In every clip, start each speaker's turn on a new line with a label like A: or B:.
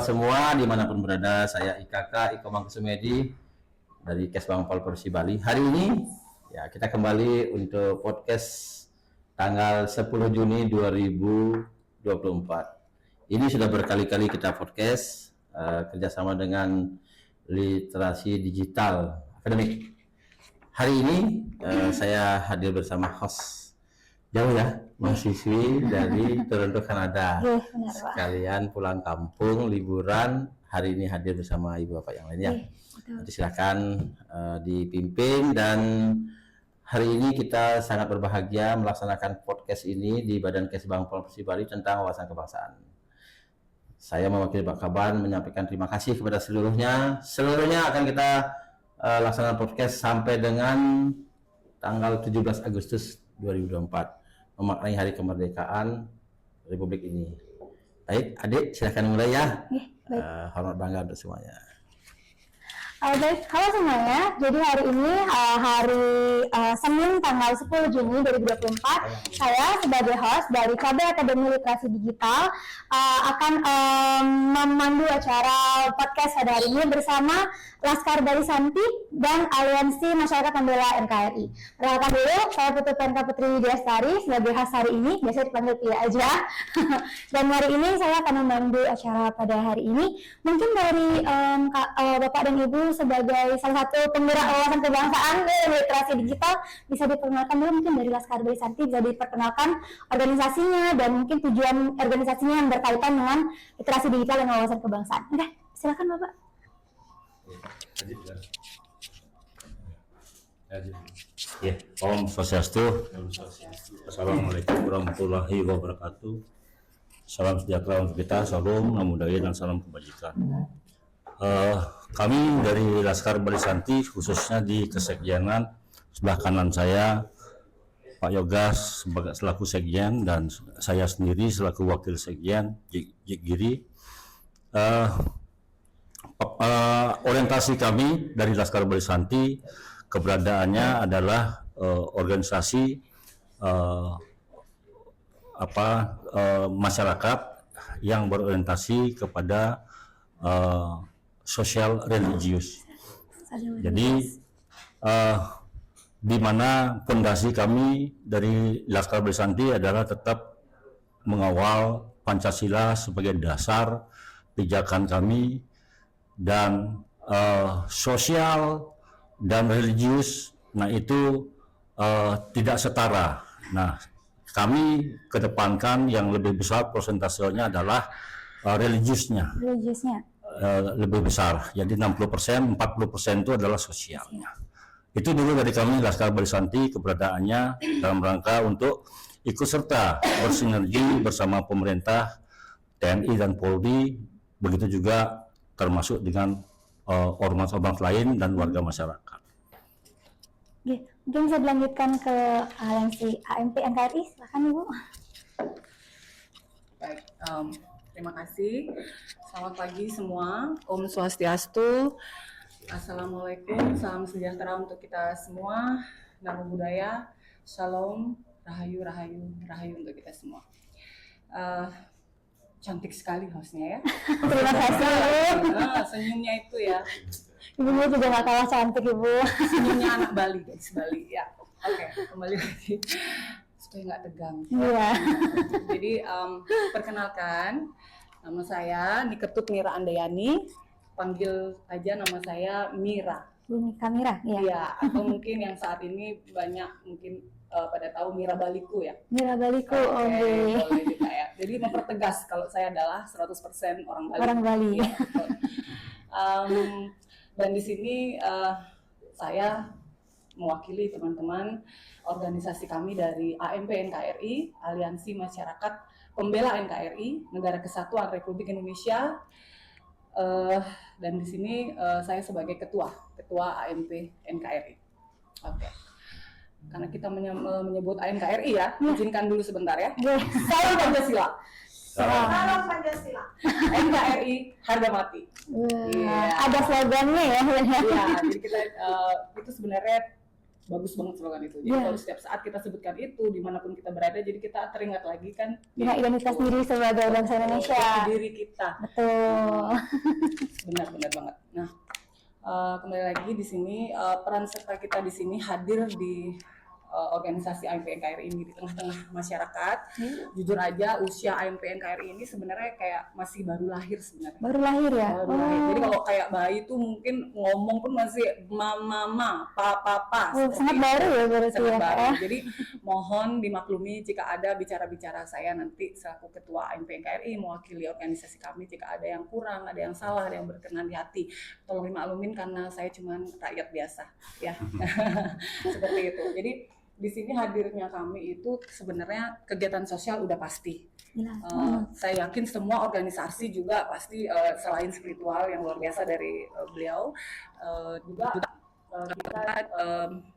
A: semua dimanapun berada, saya Iko Mangkusumedi dari Kesbang Pol Provinsi Bali. Hari ini ya kita kembali untuk podcast tanggal 10 Juni 2024. Ini sudah berkali-kali kita podcast kerjasama dengan Literasi Digital Akademik. Hari ini saya hadir bersama host jauh ya, mahasiswi dari Toronto, Kanada. Sekalian pulang kampung, liburan, hari ini hadir bersama ibu bapak yang lainnya. Nanti silakan dipimpin, dan hari ini kita sangat berbahagia melaksanakan podcast ini di Badan Kesbang Pol Provinsi Bali tentang wawasan kebangsaan. Saya mewakili Pak Kaban menyampaikan terima kasih kepada seluruhnya. Seluruhnya akan kita laksanakan podcast sampai dengan tanggal 17 Agustus 2024. Memaknai hari kemerdekaan Republik ini. Baik, adik silahkan mulai ya. Hormat bangga untuk semuanya.
B: Baik, halo semuanya. Jadi hari ini hari Senin tanggal 10 Juni 2024, saya sebagai host dari KB Akademi Literasi Digital akan memandu acara podcast pada hari ini bersama Laskar Bali Santi dan Aliansi Masyarakat Pembela NKRI. Perkenalkan dulu, saya Putu Penka Putri Widyastari sebagai host hari ini, biasanya dipanggil Pia aja. Dan hari ini saya akan memandu acara pada hari ini. Mungkin dari Bapak dan Ibu sebagai salah satu penggerak wawasan kebangsaan literasi digital, bisa diperkenalkan dulu mungkin dari Laskar Bali Santi, bisa diperkenalkan organisasinya dan mungkin tujuan organisasinya yang berkaitan dengan literasi digital dan wawasan kebangsaan. Oke, silakan Bapak.
C: Ya, Om Swastiastu. Assalamualaikum warahmatullahi wabarakatuh. Salam sejahtera untuk kita, salam, namo buddhaya, dan salam kebajikan. Kami dari Laskar Bali Santi, khususnya di Kesekjenan, sebelah kanan saya Pak Yogas sebagai selaku sekjen dan saya sendiri selaku wakil sekjen Jikgiri. Orientasi kami dari Laskar Bali Santi, keberadaannya adalah organisasi masyarakat yang berorientasi kepada sosial religius. Jadi di mana fondasi kami dari Laskar Bali Santi adalah tetap mengawal Pancasila sebagai dasar pijakan kami, dan sosial dan religius, nah itu tidak setara. Nah, kami kedepankan yang lebih besar persentasenya adalah religiusnya lebih besar, jadi 60%, 40% itu adalah sosialnya. Itu dulu dari kami Laskar Bali Santi, keberadaannya dalam rangka untuk ikut serta bersinergi bersama pemerintah, TNI dan Polri, begitu juga termasuk dengan ormas-ormas lain dan warga masyarakat.
B: Mungkin bisa dilanjutkan ke Aliansi AMP NKRI, silakan Ibu.
D: Baik, terima kasih. Selamat pagi semua. Om Swastiastu. Assalamualaikum, salam sejahtera untuk kita semua. Namo buddhaya, shalom, rahayu, rahayu, rahayu untuk kita semua. Cantik sekali hostnya ya.
B: Terima kasih.
D: Senyumnya itu ya.
B: Ibu juga gak kalah cantik Ibu.
D: Senyumnya anak Bali, guys, Bali ya. Oke, kembali lagi supaya nggak tegang.
B: Iya.
D: Jadi perkenalkan, nama saya Niketut Mira Andayani. Panggil aja nama saya Mira.
B: Bu Mira, iya.
D: Iya, atau mungkin yang saat ini banyak mungkin pada tahu Mira Baliku ya.
B: Mira Baliku,
D: boleh juga ya. Jadi mempertegas kalau saya adalah 100% orang Bali.
B: Orang Bali.
D: Ya, dan di sini saya mewakili teman-teman organisasi kami dari AMP NKRI, Aliansi Masyarakat Pembela NKRI, Negara Kesatuan Republik Indonesia. Dan di sini saya sebagai ketua AMP NKRI. Oke. Karena kita menyebut NKRI ya, izinkan dulu sebentar ya. Salam Pancasila. Salam Pancasila. NKRI harga mati.
B: Ada slogannya ya.
D: Iya, jadi kita itu sebenarnya bagus banget slogan itu. Jadi
B: Iya.
D: kalau setiap saat kita sebutkan itu dimanapun kita berada, jadi kita teringat lagi kan
B: Dengan identitas diri sebagai bangsa Indonesia.
D: jati diri kita.
B: Betul.
D: Benar banget. Nah, kembali lagi di sini peran serta kita di sini hadir di organisasi AMP NKRI ini di tengah-tengah masyarakat. Jujur aja usia AMP NKRI ini sebenarnya kayak masih baru lahir sebenarnya.
B: Baru lahir ya?
D: Baru lahir. Jadi kalau kayak bayi tuh mungkin ngomong pun masih mama, papa.
B: Oh, sangat baru ya berarti
D: Sangat
B: ya, Kak,
D: baru.
B: ya?
D: Jadi mohon dimaklumi jika ada bicara-bicara saya nanti selaku ketua AMP NKRI mewakili organisasi kami, jika ada yang kurang, ada yang salah, ada yang berkenan di hati, tolong dimaklumin karena saya cuma rakyat biasa ya. Seperti itu. Jadi di sini hadirnya kami itu sebenarnya kegiatan sosial udah pasti. Saya yakin semua organisasi juga pasti selain spiritual yang luar biasa dari beliau, juga kita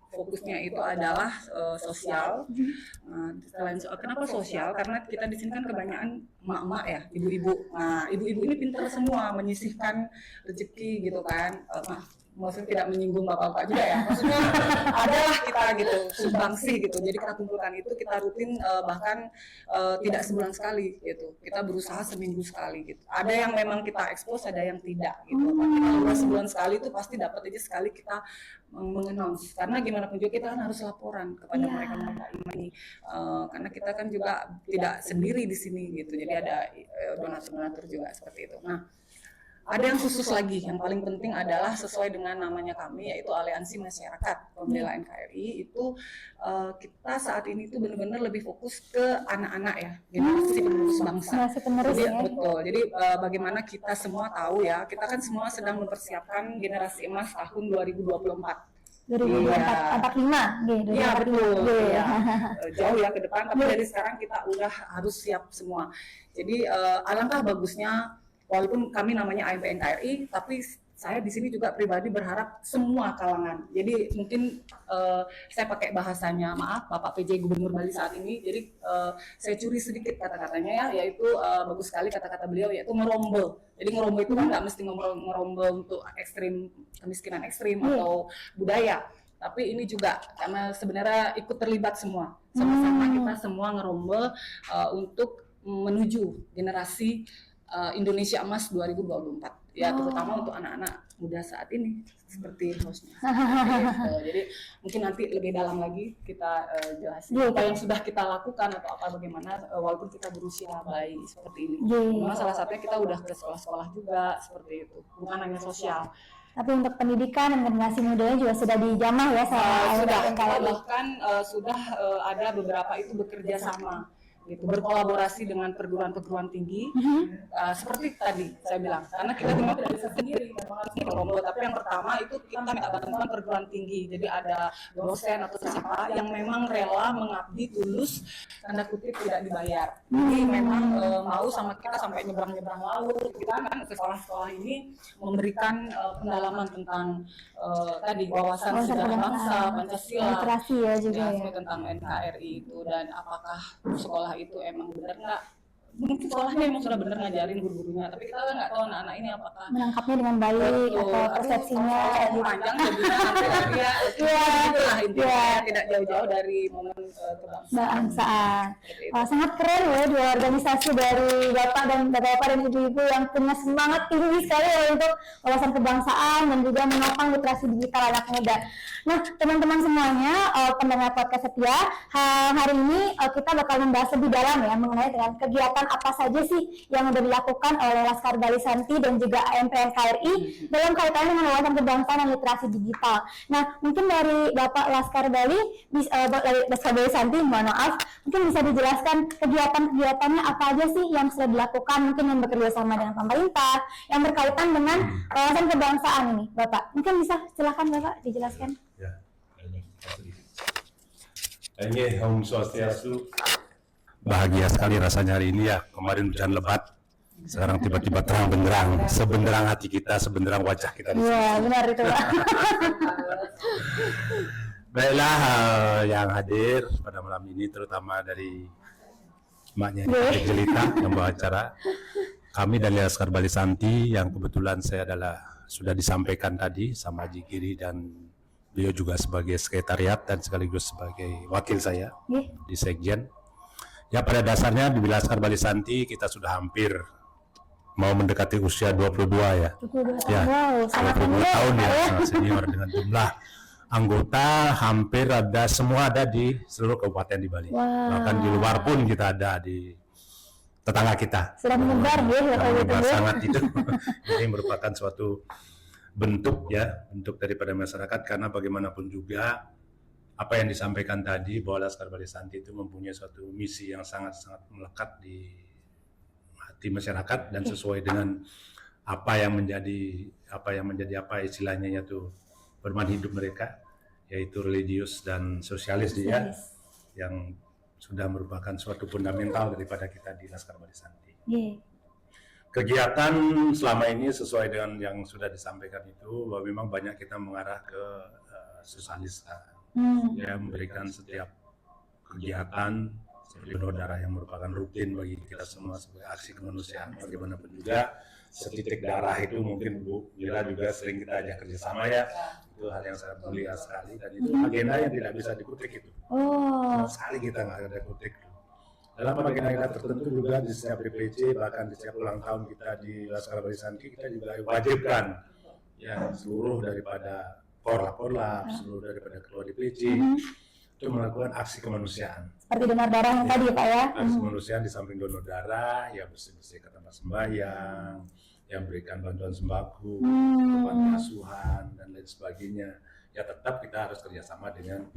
D: fokusnya itu adalah sosial. Kenapa sosial? Karena kita di sini kan kebanyakan emak-emak ya, ibu-ibu. Nah, ibu-ibu ini pintar semua menyisihkan rezeki gitu kan. Maksudnya tidak menyinggung bapak-bapak juga ya. Maksudnya adalah kita gitu, sumbangsi gitu. Jadi kita kumpulkan itu, kita rutin bahkan tidak sebulan sekali gitu. Kita berusaha seminggu sekali gitu. Ada yang memang kita expose, ada yang tidak gitu. Tapi kalau sebulan sekali itu pasti dapat aja sekali kita mengenons. Karena gimana pun juga kita kan harus laporan kepada mereka ini. Karena kita kan juga tidak sendiri di sini gitu. Jadi ada donatur-donatur juga seperti itu. Nah, ada yang khusus lagi, yang paling penting adalah sesuai dengan namanya kami, yaitu Aliansi Masyarakat Pembela NKRI. Itu kita saat ini tuh benar-benar lebih fokus ke anak-anak ya, generasi penerus bangsa.
B: Generasi penerus
D: Jadi,
B: ya.
D: betul. Jadi bagaimana kita semua tahu ya, kita kan semua sedang mempersiapkan generasi emas tahun 2024.
B: 2045,
D: Iya betul.
B: Iya.
D: Ya. Jauh ya ke depan, tapi dari sekarang kita udah harus siap semua. Jadi alangkah bagusnya. Walaupun kami namanya AMP NKRI, tapi saya di sini juga pribadi berharap semua kalangan. Jadi mungkin saya pakai bahasanya, maaf Bapak PJ Gubernur Bali saat ini. Jadi saya curi sedikit kata-katanya ya, yaitu bagus sekali kata-kata beliau, yaitu ngerombel. Jadi ngerombel itu kan nggak mesti ngerombel untuk ekstrim, kemiskinan ekstrim atau budaya. Tapi ini juga karena sebenarnya ikut terlibat semua. Sama-sama kita semua ngerombel untuk menuju generasi Indonesia Emas 2024 ya, terutama untuk anak-anak muda saat ini seperti hostnya. Jadi mungkin nanti lebih dalam lagi kita jelasin apa yang sudah kita lakukan atau apa bagaimana walaupun kita berusia bayi seperti ini. Karena salah satunya kita udah ke sekolah-sekolah juga seperti itu, bukan hanya sosial.
B: Tapi untuk pendidikan dan generasi mudanya juga sudah dijamah ya sama
D: sudah,
B: NKRI.
D: bahkan sudah ada beberapa itu bekerja sama gitu, berkolaborasi dengan perguruan-perguruan tinggi. Seperti tadi saya bilang, karena kita memang tidak bisa sendiri, memang harus ngerombol. Tapi yang pertama itu kita minta bantuan perguruan tinggi. Jadi ada dosen atau siapa yang memang rela mengabdi tulus, tanda kutip tidak dibayar. Jadi memang mau sama kita sampai nyebrang-nyebrang laut. Kita kan ke sekolah-sekolah ini memberikan pendalaman tentang tadi wawasan sejarah bangsa, Pancasila,
B: literasi ya juga ya.
D: tentang NKRI itu, dan apakah sekolah itu emang benar nggak, mungkin sekolahnya emang sudah benar ngajarin guru-gurunya, tapi kita nggak tahu anak-anak ini apakah
B: menangkapnya dengan baik atau persepsinya
D: gitu. Panjang jadinya nanti lagi ya, itulah intinya tidak jauh-jauh dari momen
B: kebangsaan. Wah, sangat keren ya dua organisasi dari bapak dan ibu-ibu yang punya semangat tinggi sekali ya untuk wawasan kebangsaan dan juga menopang literasi digital anak muda. Nah, teman-teman semuanya, pendengar podcast setia, hari ini kita bakal membahas lebih dalam ya mengenai dengan kegiatan apa saja sih yang sudah dilakukan oleh Laskar Bali Santi dan juga AMP NKRI dalam kaitannya dengan wawasan kebangsaan dan literasi digital. Nah, mungkin dari Bapak Laskar Bali, Laskar Bali Santi, mohon maaf, mungkin bisa dijelaskan kegiatan-kegiatannya apa aja sih yang sudah dilakukan, mungkin yang bekerja sama dengan pemerintah, yang berkaitan dengan wawasan kebangsaan ini, Bapak. Mungkin bisa silakan Bapak dijelaskan.
E: Ya, ini Om Swastiastu. Bahagia sekali rasanya hari ini ya. Kemarin hujan lebat, sekarang tiba-tiba terang benderang. Sebenderang hati kita, sebenderang wajah kita.
B: Iya, benar itu Pak.
E: Baiklah, yang hadir pada malam ini terutama dari maknya Jelita yang bawa acara. Kami dari Laskar Bali Santi yang kebetulan saya adalah sudah disampaikan tadi sama Haji Giri dan beliau juga sebagai sekretariat dan sekaligus sebagai wakil saya
B: Nggih.
E: di Sekjen. Ya pada dasarnya di Laskar Bali Santi kita sudah hampir mau mendekati usia 22 ya.
B: 22
E: Ya,
B: tahun. Wow, sangat
E: 22
B: muda
E: tahun ya,
B: ya.
E: sangat senior dengan jumlah anggota hampir semua ada di seluruh kabupaten di Bali.
B: Wah.
E: Bahkan di luar pun kita ada di tetangga kita.
B: Sudah menyebar nggih ya kalau gitu ya.
E: Sangat itu. Ini merupakan suatu bentuk daripada masyarakat, karena bagaimanapun juga apa yang disampaikan tadi bahwa Laskar Bali Santi itu mempunyai suatu misi yang sangat-sangat melekat di hati masyarakat dan sesuai dengan apa yang menjadi apa istilahnya yaitu pedoman hidup mereka, yaitu religius dan sosialis dia yang sudah merupakan suatu fundamental daripada kita di Laskar Bali Santi.
B: Nggih.
E: Kegiatan selama ini sesuai dengan yang sudah disampaikan itu, bahwa memang banyak kita mengarah ke sosialis, ya, memberikan setiap kegiatan seperti donor darah yang merupakan rutin bagi kita semua sebagai aksi kemanusiaan. Bagaimanapun juga setitik darah itu mungkin Bu Mira juga sering kita ajak kerjasama ya, itu hal yang sangat mulia sekali, dan itu agenda yang tidak bisa dikutik itu.
B: Oh,
E: Sama sekali kita nggak ada kutik. Dalam agenda tertentu juga di setiap DPC, bahkan di setiap ulang tahun kita di Laskar Bali Santi, kita juga wajibkan yang seluruh daripada porlap, seluruh daripada ketua DPC itu melakukan aksi kemanusiaan.
B: seperti donor darah yang tadi Pak ya.
E: Aksi kemanusiaan di samping donor darah, ya bersih-bersih ke tempat sembahyang, yang berikan bantuan sembako, bantuan asuhan dan lain sebagainya. Ya tetap kita harus kerjasama dengan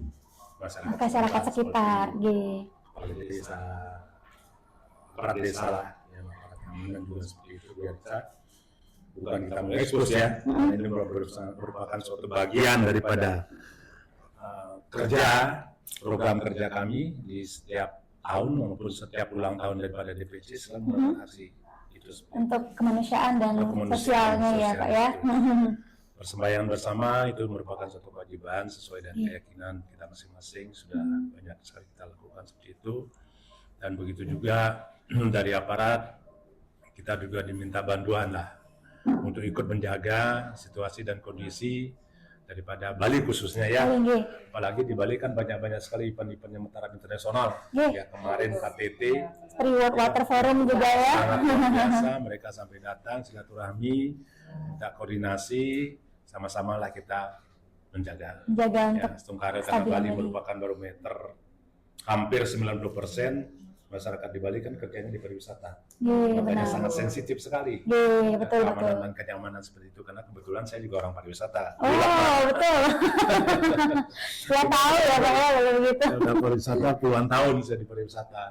B: Masyarakat sekitar, nggih.
E: kepala desa, aparat desa lah, ya, aparat keamanan juga seperti itu, biar kita bukan kita mengekspos ya, karena ini merupakan suatu bagian daripada program kerja kami di setiap tahun maupun setiap ulang tahun daripada DPC selalu melakukan aksi itu.
B: Untuk kemanusiaan dan
E: Untuk kemanusiaan,
B: sosialnya ya
E: sosial
B: Pak ya.
E: Persembahyaan bersama itu merupakan suatu kewajiban sesuai dengan keyakinan kita masing-masing, sudah banyak sekali kita lakukan seperti itu. Dan begitu juga dari aparat kita juga diminta bantuan lah untuk ikut menjaga situasi dan kondisi daripada Bali khususnya ya.
B: Nggih.
E: Apalagi di Bali kan banyak sekali event-event yang taraf internasional. Ya kemarin KTT
B: Seperti World Water Forum juga ya.
E: sangat luar biasa, mereka sampai datang silaturahmi, minta koordinasi, sama-sama lah kita menjaga.
B: Menjaga
E: Ya,
B: untuk
E: Tungkara karena
B: stabilan
E: Bali
B: Bali.
E: merupakan barometer hampir 90% masyarakat di Bali kan kerjanya di pariwisata.
B: Nggih,
E: Makanya
B: benar.
E: sangat sensitif sekali.
B: Nggih, betul betul.
E: Keamanan dan kenyamanan seperti itu, karena kebetulan saya juga orang pariwisata.
B: Oh, betul. Sudah tahu ya Pak ya kalau begitu.
E: Saya udah pariwisata puluhan tahun saya di pariwisata.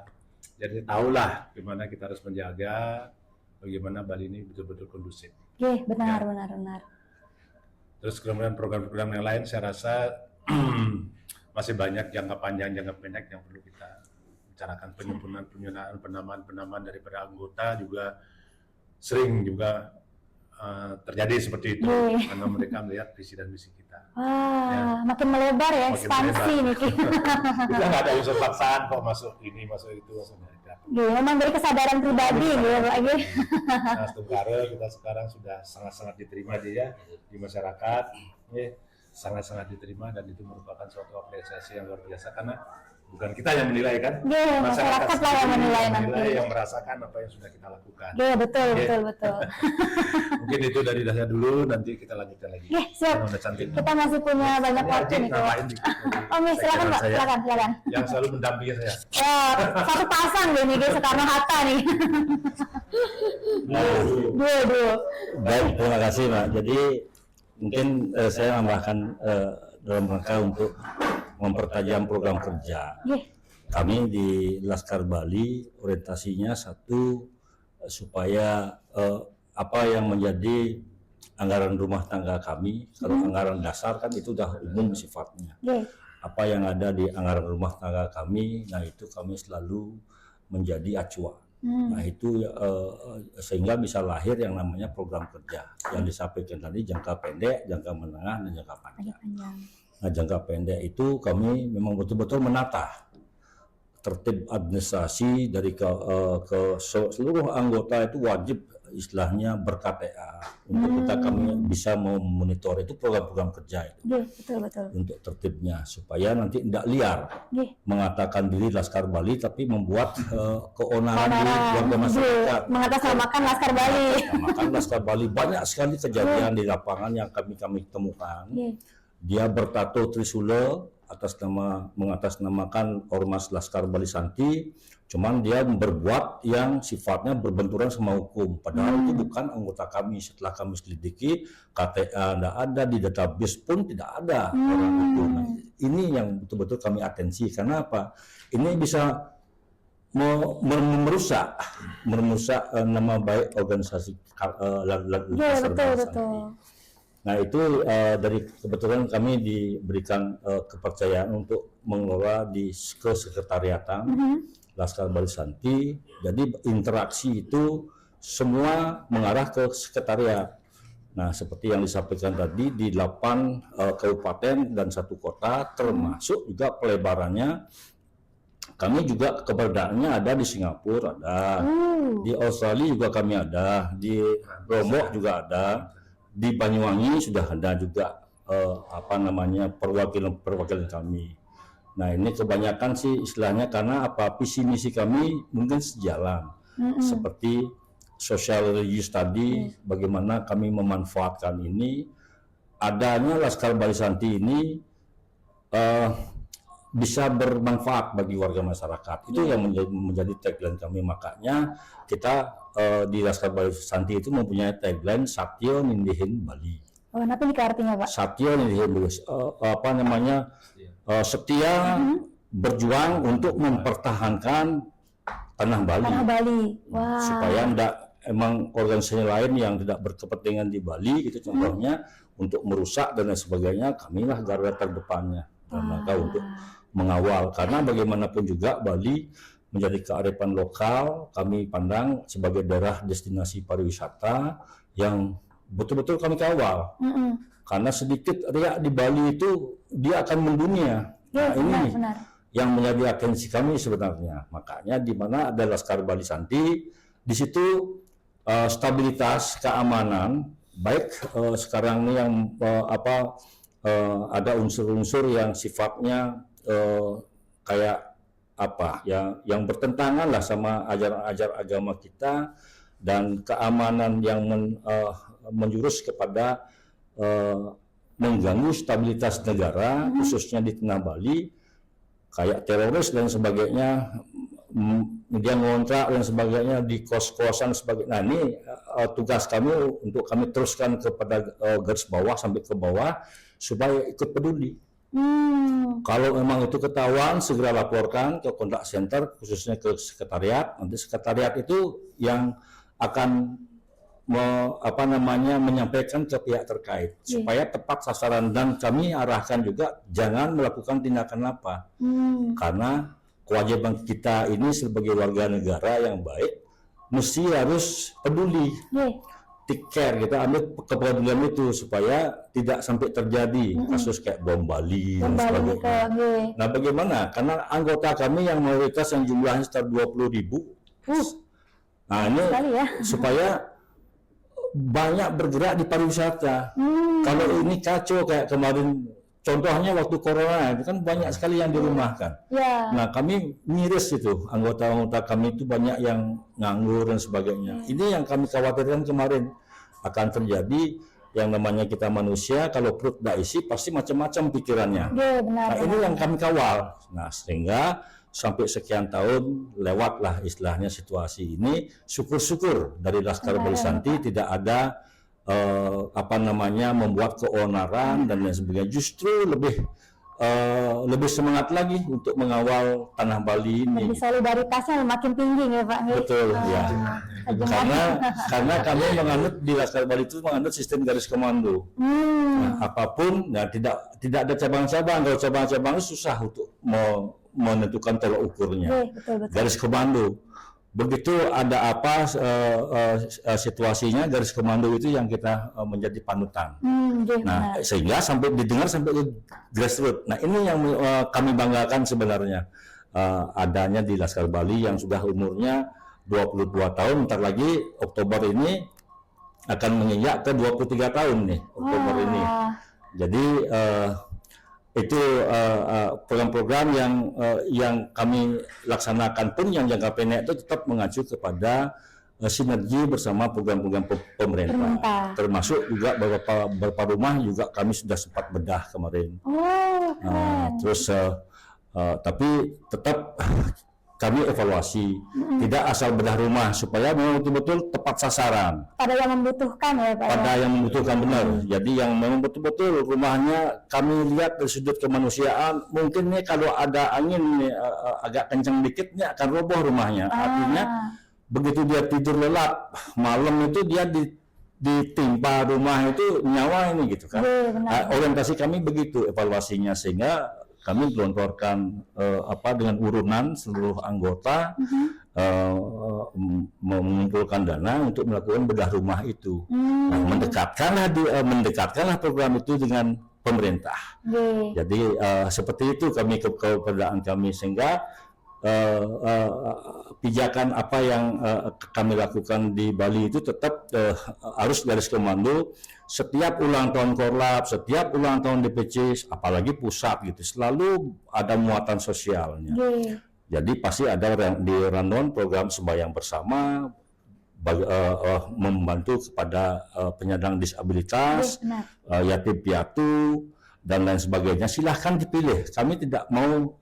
E: Jadi tahulah gimana kita harus menjaga bagaimana Bali ini betul-betul kondusif.
B: Nggih, benar benar.
E: Terus kemudian program-program yang lain saya rasa masih banyak jangka panjang, jangka pendek yang perlu kita bicarakan. Penyempurnaan penamaan daripada anggota juga sering juga terjadi seperti itu, karena mereka melihat visi dan misi kita.
B: Wah, makin melebar ya,
E: Makin
B: ekspansi nih.
E: Kita nggak ada unsur paksaan kok masuk ini, masuk itu, maksudnya.
B: Nggih, memang dari kesadaran pribadi gitu ya Pak. Nggih.
E: Nah, Tungkara kita sekarang sudah sangat-sangat diterima dia di masyarakat, ya, sangat-sangat diterima, dan itu merupakan suatu apresiasi yang luar biasa, karena bukan kita yang menilai kan,
B: Nggih, masyarakat lah yang menilai nanti.
E: yang merasakan apa yang sudah kita lakukan.
B: Nggih, betul.
E: Mungkin itu dari saya dulu, nanti kita lanjutkan lagi.
B: Nggih, siap.
E: Yang udah cantik.
B: Kita masih punya banyak waktu nih Pak.
E: Namain dikit dari
B: Oh, Nggih, silakan
E: sekjen
B: Pak,
E: saya,
B: silakan.
E: yang selalu mendampingi saya.
B: Wah, satu pasang deh nih Soekarno Hatta nih. Dua.
C: Baik, terima kasih Pak. Jadi mungkin saya tambahkan dalam rangka untuk mempertajam program kerja.
B: Nggih.
C: Kami di Laskar Bali orientasinya satu, supaya apa yang menjadi anggaran rumah tangga kami, kalau anggaran dasar kan itu sudah umum sifatnya.
B: Nggih.
C: Apa yang ada di anggaran rumah tangga kami, nah itu kami selalu menjadi acuan. Nah itu sehingga bisa lahir yang namanya program kerja yang disampaikan tadi, jangka pendek, jangka menengah, dan jangka panjang. Nah jangka pendek itu kami memang betul-betul menata tertib administrasi dari ke seluruh anggota itu wajib istilahnya ber-KTA untuk kami bisa memonitor itu program-program kerja itu
B: Nggih, betul.
C: untuk tertibnya supaya nanti tidak liar
B: Nggih.
C: mengatakan diri Laskar Bali tapi membuat keonaran di
B: Onaran.
C: warga masyarakat.
B: Nggih, mengatasnamakan Laskar Bali.
C: Maka Laskar Bali banyak sekali kejadian di lapangan yang kami temukan.
B: Nggih.
C: Dia bertato Trisula mengatasnamakan Ormas Laskar Bali Santi, cuman dia berbuat yang sifatnya berbenturan sama hukum, padahal itu bukan anggota kami. Setelah kami selidiki, KTA tidak ada, di database pun tidak ada orang itu. Nah, ini yang betul-betul kami atensi, karena apa? Ini bisa merusak nama baik organisasi Laskar Bali Santi. Nah itu dari kebetulan kami diberikan kepercayaan untuk mengelola di kesekretariatan Laskar Bali Santi. Jadi interaksi itu semua mengarah ke sekretariat. Nah seperti yang disampaikan tadi di 8 kabupaten dan 1 kota, termasuk juga pelebarannya. Kami juga keberadaannya ada di Singapura, ada di Australia juga kami ada, di Lombok juga ada. Di Banyuwangi sudah ada juga perwakilan kami. Nah ini kebanyakan sih istilahnya karena visi misi kami mungkin sejalan, seperti social religious tadi, bagaimana kami memanfaatkan ini, adanya Laskar Bali Santi ini bisa bermanfaat bagi warga masyarakat. Itu yang menjadi tagline kami. Makanya kita di Laskar Bali Santi itu mempunyai tagline Satyo Nindihin Bali.
B: Oh, nanti artinya Pak?
C: Satyo Nindihin Bali. Setia berjuang untuk mempertahankan tanah Bali.
B: Tanah Bali. Wah.
C: Supaya enggak emang organisasi lain yang tidak berkepentingan di Bali itu contohnya untuk merusak dan lain sebagainya, kamilah garda terdepannya. Dan maka untuk mengawal, karena bagaimanapun juga Bali menjadi kearifan lokal, kami pandang sebagai daerah destinasi pariwisata yang betul-betul kami kawal. Karena sedikit riak di Bali itu dia akan mendunia.
B: Ya,
C: nah ini
B: benar.
C: yang menjadi atensi kami sebenarnya. Makanya di mana ada Laskar Bali Santi, di situ stabilitas, keamanan, baik sekarang ini yang ada unsur-unsur yang sifatnya kayak yang bertentangan lah sama ajaran agama kita, dan keamanan yang menjurus kepada mengganggu stabilitas negara, khususnya di Tengah Bali, kayak teroris dan sebagainya, dia ngontrak dan sebagainya di kos-kosan sebagainya. Nah ini tugas kami untuk kami teruskan kepada garis bawah sampai ke bawah supaya ikut peduli. Kalau memang itu ketahuan, segera laporkan ke kontak center, khususnya ke sekretariat. Nanti sekretariat itu yang akan menyampaikan ke pihak terkait supaya tepat sasaran, dan kami arahkan juga jangan melakukan tindakan apa. Karena kewajiban kita ini sebagai warga negara yang baik mesti harus peduli. Take care, kita ambil kepedulian itu supaya tidak sampai terjadi kasus kayak bom Bali dan sebagainya. Nah bagaimana? Karena anggota kami yang mayoritas yang jumlahnya sekitar 20.000. Nah ini supaya banyak bergerak di pariwisata. Kalau ini kacau kayak kemarin, contohnya waktu corona itu kan banyak sekali yang dirumahkan. Nah kami miris itu, anggota-anggota kami itu banyak yang nganggur dan sebagainya. Ini yang kami khawatirkan kemarin akan terjadi. Yang namanya kita manusia, kalau perut tidak isi pasti macam-macam pikirannya. Nah ini yang kami kawal. Nah sehingga sampai sekian tahun lewatlah istilahnya situasi ini, syukur-syukur dari Laskar Bali Santi tidak ada membuat keonaran dan lain sebagainya. Justru lebih semangat lagi untuk mengawal tanah Bali ini.
B: Solidaritasnya makin tinggi ya Pak.
C: Betul ya. Karena kami menganut di Laskar Bali itu menganut sistem garis komando. Nah, apapun, tidak ada cabang-cabang. Kalau cabang-cabang susah untuk menentukan tolak ukurnya.
B: Betul.
C: Garis komando. Begitu ada apa situasinya, garis komando itu yang kita menjadi panutan. Nah, sehingga sampai didengar sampai ke grassroots. Nah, ini yang kami banggakan sebenarnya, adanya di Laskar Bali yang sudah umurnya 22 tahun, bentar lagi Oktober ini akan menginjak ke 23 tahun nih, Oktober ini. Jadi itu program-program yang kami laksanakan pun yang jangka pendek itu tetap mengacu kepada sinergi bersama program-program pemerintah. Termasuk juga beberapa rumah juga kami sudah sempat bedah kemarin. Terus tapi tetap kami evaluasi, tidak asal bedah rumah, supaya memang betul-betul tepat sasaran.
B: Pada yang membutuhkan ya Pak.
C: Pada yang membutuhkan benar. Jadi yang memang betul-betul rumahnya kami lihat dari sudut kemanusiaan, mungkin nih kalau ada angin nih, agak kencang dikit nih akan roboh rumahnya. Artinya begitu dia tidur lelap malam itu dia ditimpa rumah itu nyawa ini gitu kan. Orientasi kami begitu evaluasinya, sehingga kami gelontorkan dengan urunan seluruh anggota mengumpulkan dana untuk melakukan bedah rumah itu. Nah, mendekatkanlah program itu dengan pemerintah. Jadi seperti itu kami keberadaan kami, sehingga pijakan apa yang kami lakukan di Bali itu tetap harus garis komando. Setiap ulang tahun Korlap, setiap ulang tahun DPC, apalagi pusat gitu, selalu ada muatan sosialnya. Jadi pasti ada di rundown program sembahyang bersama, membantu kepada penyandang disabilitas, yatim piatu dan lain sebagainya. Silahkan dipilih. Kami tidak mau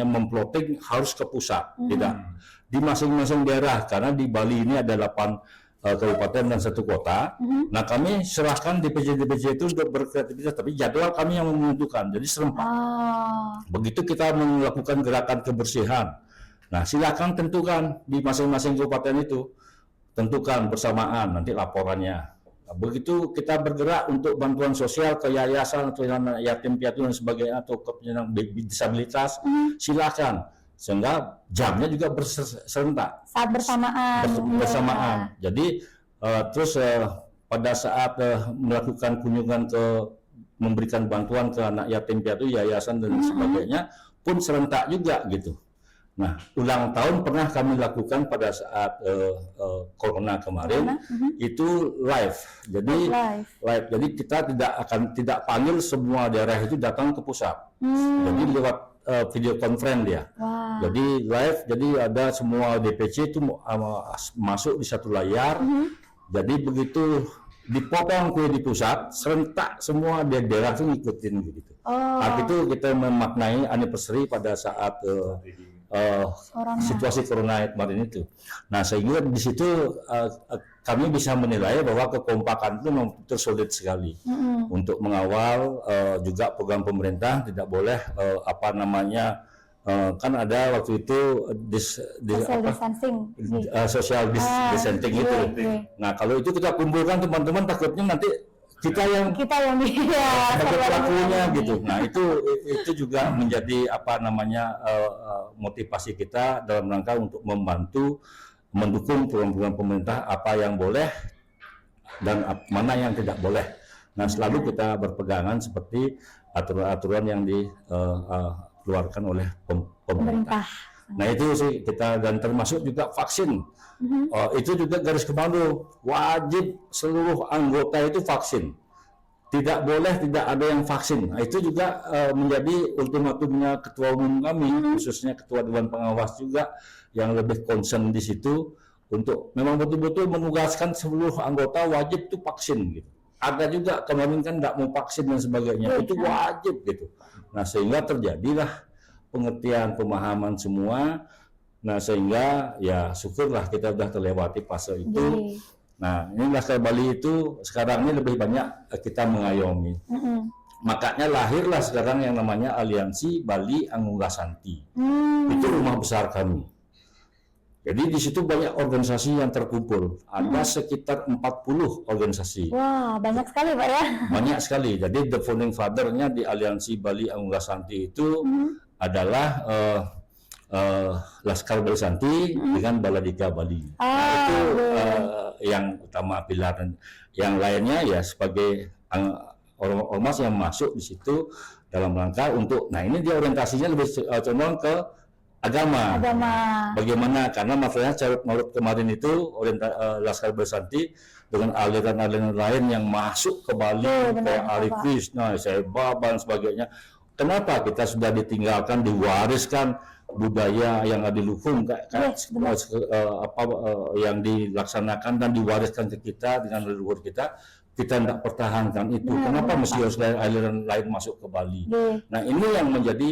C: memploting harus ke pusat, tidak. Di masing-masing daerah, karena di Bali ini ada 8 kabupaten dan 1 kota. Nah, kami serahkan DPC itu untuk berkreativitas, tapi jadwal kami yang menentukan, jadi serempak. Begitu kita melakukan gerakan kebersihan, nah silakan tentukan di masing-masing kabupaten itu, tentukan bersamaan nanti laporannya. Nah, begitu kita bergerak untuk bantuan sosial ke yayasan atau yatim piatu dan sebagainya, atau ke penyandang disabilitas, silakan. Sehingga jamnya juga berserentak
B: saat bersamaan.
C: Jadi terus pada saat melakukan kunjungan memberikan bantuan ke anak yatim piatu, yayasan dan sebagainya pun serentak juga gitu. Nah, ulang tahun pernah kami lakukan pada saat corona kemarin, itu live. Jadi live. Jadi kita tidak panggil semua daerah itu datang ke pusat. Jadi lewat video conference dia. Jadi live, jadi ada semua DPC itu masuk di satu layar. Jadi begitu dipotong kue di pusat, serentak semua daerah itu ngikutin gitu. Arti itu kita memaknai anniversary pada saat situasi corona kemarin itu. Nah, sehingga di situ kami bisa menilai bahwa kekompakan itu memang solid sekali untuk mengawal juga program pemerintah. Tidak boleh kan ada waktu itu social distancing itu. Nah, kalau itu kita kumpulkan teman-teman, takutnya nanti kita yang pelakunya gitu. Nah, itu juga menjadi motivasi kita dalam rangka untuk membantu mendukung program-program pemerintah, apa yang boleh dan mana yang tidak boleh. Nah, selalu kita berpegangan seperti aturan-aturan yang dikeluarkan oleh pemerintah. Nah, itu sih kita, dan termasuk juga vaksin. Itu juga garis komando, wajib seluruh anggota itu vaksin. Tidak boleh tidak ada yang vaksin. Nah, itu juga menjadi ultimatumnya ketua umum kami, khususnya ketua dewan pengawas juga yang lebih concern di situ, untuk memang betul-betul menugaskan seluruh anggota wajib itu vaksin gitu. Ada juga kemarin kan nggak mau vaksin dan sebagainya, itu wajib gitu. Nah, sehingga terjadilah pengertian, pemahaman semua. Nah, sehingga ya syukurlah kita sudah terlewati fase itu. Nah, ini Laskar Bali itu sekarang ini lebih banyak kita mengayomi. Makanya lahirlah sekarang yang namanya Aliansi Bali Angunggasanti. Itu rumah besar kami. Jadi di situ banyak organisasi yang terkumpul. Ada sekitar 40 organisasi.
B: Wah, banyak sekali Pak ya.
C: Banyak sekali. Jadi the founding father-nya di Aliansi Bali Angunggasanti itu adalah Laskar Bali Santi dengan Baladika Bali. Nah, itu yang utama pilar, dan yang lainnya ya sebagai ormas yang masuk di situ dalam rangka untuk, nah ini dia orientasinya lebih condong ke agama.
B: Agama.
C: Bagaimana? Karena masalahnya Carut Maulud kemarin itu Laskar Bersanti dengan aliran-aliran lain yang masuk ke Bali,
B: Benar,
C: kayak Ari
B: Bapak.
C: Krishna, saya Baban sebagainya. Kenapa kita sudah ditinggalkan, diwariskan budaya yang adiluhung
B: Yes, benar.
C: yang dilaksanakan dan diwariskan ke kita dengan leluhur kita tidak pertahankan itu.
B: Benar,
C: Kenapa
B: benar,
C: mesti harus aliran lain masuk ke Bali?
B: Oke.
C: Nah, ini yang menjadi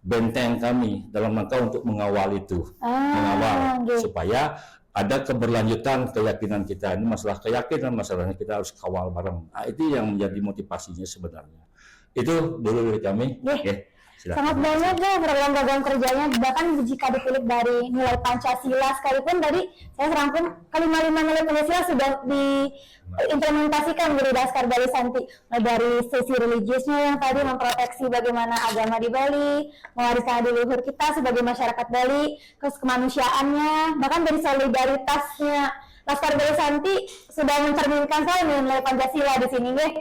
C: benteng kami dalam rangka untuk mengawal itu, mengawal
B: Oke.
C: supaya ada keberlanjutan keyakinan kita. Ini masalah keyakinan, masalahnya kita harus kawal bareng. Nah, itu yang menjadi motivasinya sebenarnya. Itu dulu dari kami.
B: Oke.
C: Silakan.
B: Sangat banyak ya program-program kerjanya, bahkan jika dipilih dari nilai Pancasila sekalipun tadi saya serangkum kelima-lima nilai Pancasila sudah diimplementasikan di Laskar Bali Santi, mulai dari sisi religiusnya yang tadi memproteksi bagaimana agama di Bali, mewariskan leluhur kita sebagai masyarakat Bali, terus kemanusiaannya, bahkan dari solidaritasnya Laskar Bali Santi sudah mencerminkan saya nilai Pancasila di sini, deh.